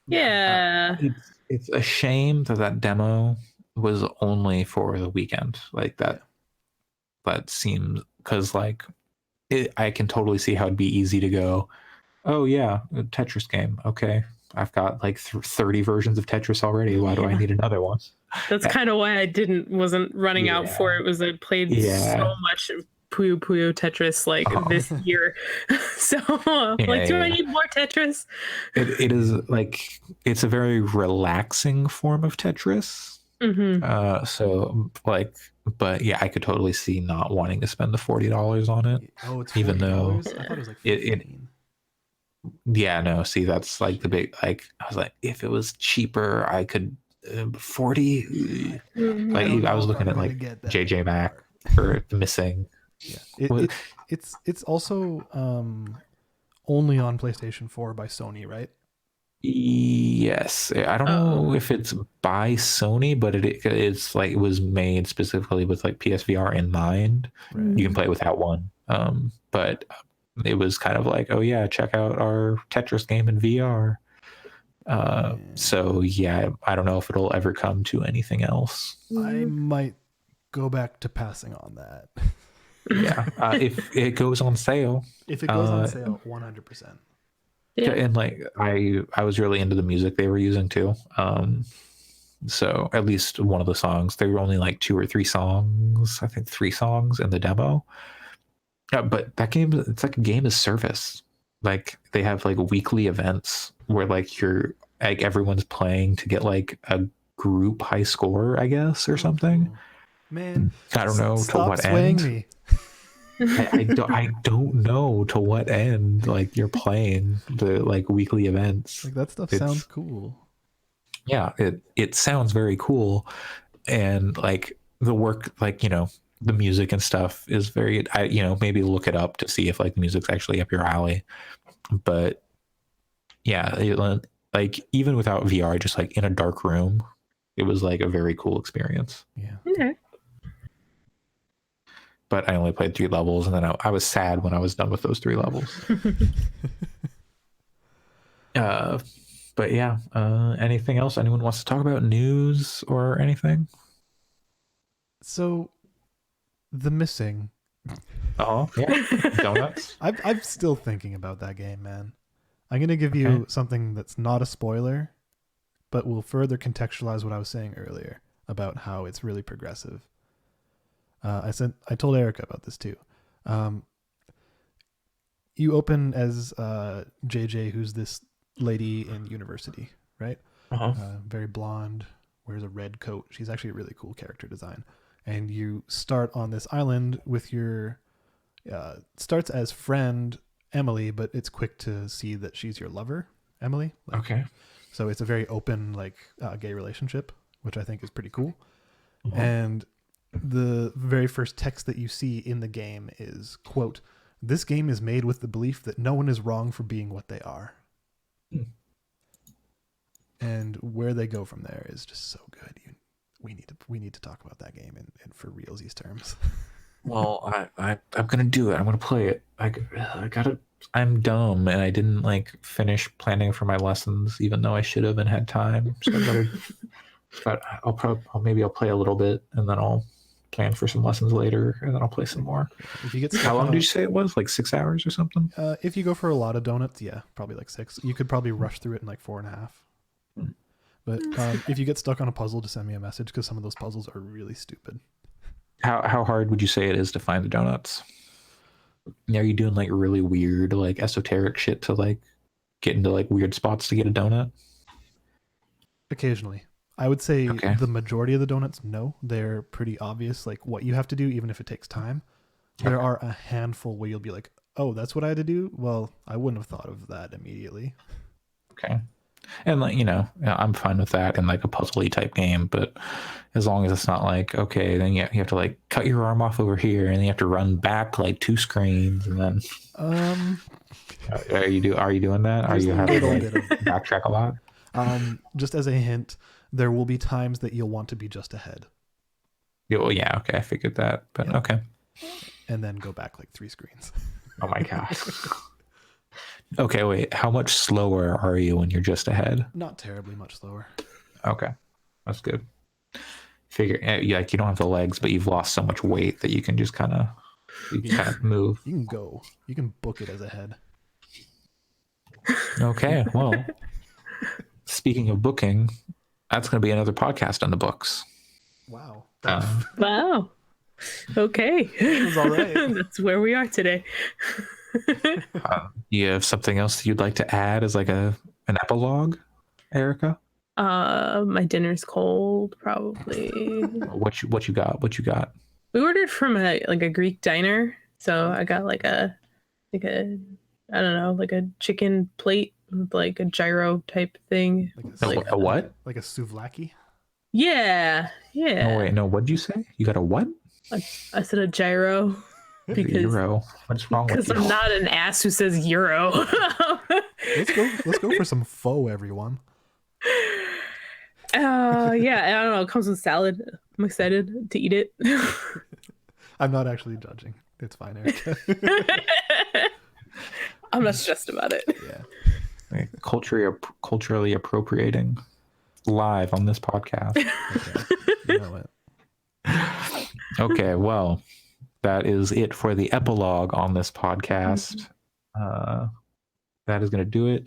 Yeah. It's a shame that demo was only for the weekend. Like that seems, because like I can totally see how it'd be easy to go, oh yeah, a Tetris game. Okay, I've got like 30 versions of Tetris already. Why do I need another one? That's kind of why I wasn't running out for it. Was I played so much Puyo Puyo Tetris this year. So do I need more Tetris? It is like, it's a very relaxing form of Tetris. But yeah, I could totally see not wanting to spend the $40 on it. Oh, it's $40? Even though I thought it was like $15. Yeah, no, see, that's like the big, like, I was like, if it was cheaper, I could 40. I was looking at like JJ Mac for Missing. Yeah, it's also only on PlayStation 4 by Sony, right? Yes, I don't know if it's by Sony, but it's like it was made specifically with like PSVR in mind. Right. You can play it without one, but it was kind of like, oh yeah, check out our Tetris game in VR. So yeah, I don't know if it'll ever come to anything else. I might go back to passing on that. Yeah, if it goes on sale. If it goes on sale, 100%. Yeah. And like I was really into the music they were using too. So at least one of the songs, they were only like 2 or 3 songs, I think 3 songs in the demo. But that game, it's like a game as service. Like they have like weekly events where like you're like everyone's playing to get like a group high score, I guess, or something. Man, I don't know to stop what swaying end. me. I don't know to what end like you're playing the like weekly events. Like that stuff It's- sounds cool. Yeah, it sounds very cool, and like the work, like the music and stuff is very. Maybe look it up to see if like music's actually up your alley. But yeah, like even without VR, just like in a dark room, it was like a very cool experience. Yeah. Okay. But I only played 3 levels, and then I was sad when I was done with those 3 levels. But yeah, anything else anyone wants to talk about? News or anything? So, The Missing. Oh yeah, donuts. I'm still thinking about that game, man. I'm gonna give you Okay. something that's not a spoiler, but will further contextualize what I was saying earlier about how it's really progressive. I told Erica about this too. You open as JJ, who's this lady in university, right? Uh-huh. Very blonde, wears a red coat. She's actually a really cool character design. And you start on this island with your starts as friend Emily, but it's quick to see that she's your lover, Emily. Like, Okay. so it's a very open, like gay relationship, which I think is pretty cool. Uh-huh. And the very first text that you see in the game is, quote, "This game is made with the belief that no one is wrong for being what they are." Hmm. And where they go from there is just so good. We need to talk about that game in for realsies terms. Well, I'm gonna do it. I'm gonna play it. I gotta. I'm dumb, and I didn't like finish planning for my lessons, even though I should have and had time. So I better. But maybe I'll play a little bit, and then I'll plan for some lessons later, and then I'll play some more. If you get stuck How long on did you say it was? Like 6 hours or something? if you go for a lot of donuts, yeah, probably like 6. You could probably rush through it in like 4.5. But if you get stuck on a puzzle, just send me a message because some of those puzzles are really stupid. How hard would you say it is to find the donuts? Are you doing like really weird, like esoteric shit to like get into like weird spots to get a donut? Occasionally. I would say Okay. the majority of the donuts, no. They're pretty obvious, like what you have to do, even if it takes time. There are a handful where you'll be like, oh, that's what I had to do? Well, I wouldn't have thought of that immediately. Okay. And like, I'm fine with that in like a puzzly type game, but as long as it's not like, okay, then you have to like cut your arm off over here and then you have to run back like 2 screens and then are you doing that? Are There's you a having to little like, bit of- backtrack a lot? just as a hint, there will be times that you'll want to be just ahead Yeah, well, yeah, okay, I figured that, but Yeah. okay. and then go back like 3 screens. Oh my god. Okay, wait, how much slower are you when you're just ahead? Not terribly much slower. Okay, that's good. Figure, like you don't have the legs, but you've lost so much weight that you can just kind of move. You can go. You can book it as ahead. Okay, well, speaking of booking, that's going to be another podcast on the books. Wow. Wow. Okay. was all right. That's where we are today. You have something else that you'd like to add as like an epilogue, Erica? My dinner's cold, probably. What you got? We ordered from a Greek diner, so I got like a I don't know, like a chicken plate with like a gyro type thing. Like A what? like a souvlaki. Yeah. Oh wait, no. What'd you say? You got a what? I said a gyro because Euro. What's wrong with you? I'm not an ass who says euro. Let's go for some pho, everyone. Yeah, I don't know. It comes with salad. I'm excited to eat it. I'm not actually judging. It's fine, Erica. I'm not stressed about it. Yeah. culturally appropriating live on this podcast. Okay. You know it. Okay, well, that is it for the epilogue on this podcast. That is going to do it.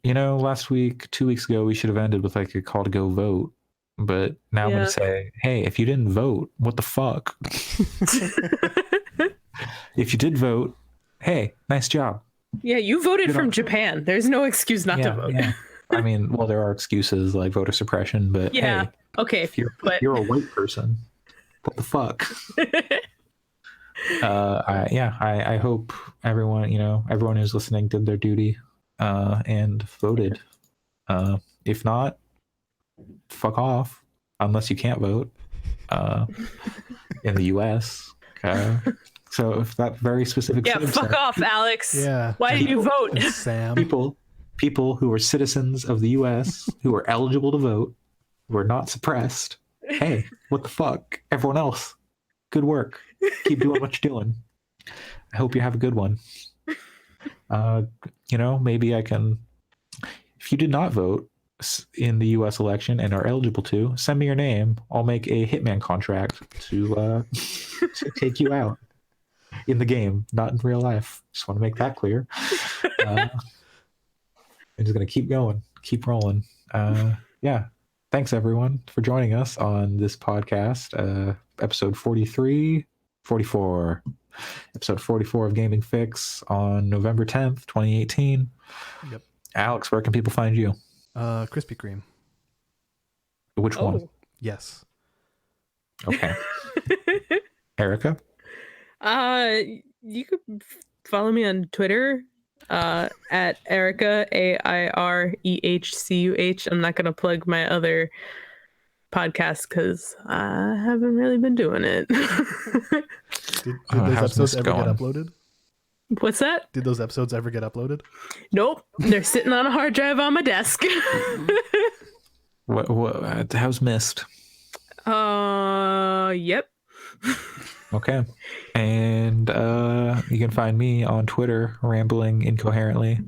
You know, last week, 2 weeks ago, we should have ended with like a call to go vote. But now I'm going to say, hey, if you didn't vote, what the fuck? If you did vote, hey, nice job. Yeah, you voted from Japan. There's no excuse not to vote. Yeah. I mean, well, there are excuses like voter suppression, but hey, okay, if you're a white person, what the fuck? I hope everyone who's listening did their duty and voted. If not, fuck off, unless you can't vote in the US. So if that very specific fuck off, Alex. Yeah. Why did you vote? Sam. People who are citizens of the US who are eligible to vote, who are not suppressed. Hey, what the fuck? Everyone else, good work. Keep doing what you're doing. I hope you have a good one. Maybe I can, if you did not vote in the US election and are eligible to, send me your name. I'll make a Hitman contract to take you out in the game, not in real life. Just want to make that clear. I'm just going to keep going, keep rolling. Thanks everyone for joining us on this podcast, episode 44 of Gaming Fix on November 10th, 2018. Yep. Alex, where can people find you? Krispy Kreme. Which one? Yes. Okay. Erica? You could follow me on Twitter at Erica, AIREHCUH. I'm not going to plug my other podcast because I haven't really been doing it. Did those episodes ever get uploaded? What's that? Did those episodes ever get uploaded? Nope. They're sitting on a hard drive on my desk. What? How's missed? Yep. Okay. And you can find me on Twitter, rambling incoherently,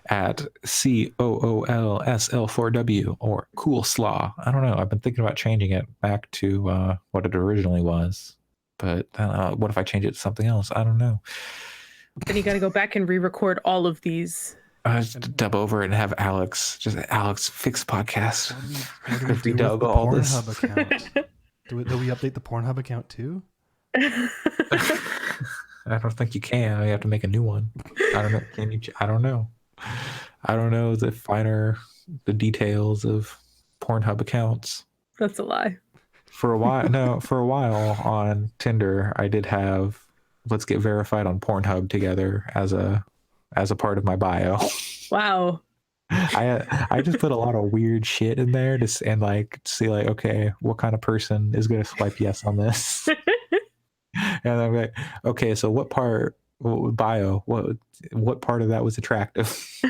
at COOLSL4W or Cool Slaw. I don't know. I've been thinking about changing it back to what it originally was. But what if I change it to something else? I don't know. Then you got to go back and re-record all of these. Just dub over it and have Alex fix podcast. What do we do with the all Pornhub this? account? Do we update the Pornhub account too? I don't think you can. You have to make a new one. I don't know. Can you? I don't know. I don't know the details of Pornhub accounts. That's a lie. For a while on Tinder, I did have let's get verified on Pornhub together as a part of my bio. Wow. I just put a lot of weird shit in there to see like, okay, what kind of person is going to swipe yes on this? And I'm like, okay, so what part of that was attractive?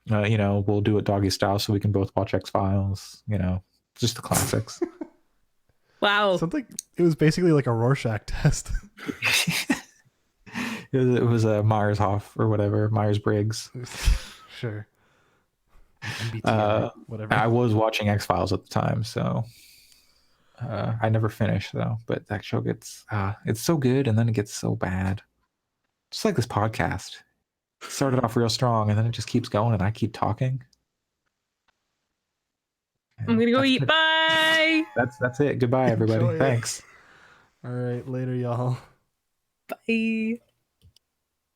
We'll do it doggy style so we can both watch X-Files, just the classics. Wow. It was basically like a Rorschach test. It was a Myers-Briggs. Sure. MBTI, whatever. I was watching X-Files at the time, so I never finished though. But that show gets it's so good and then it gets so bad. Just like this podcast. It started off real strong and then it just keeps going and I keep talking. I'm gonna go eat. Good. Bye. That's it. Goodbye, everybody. Thanks. All right, later, y'all. Bye.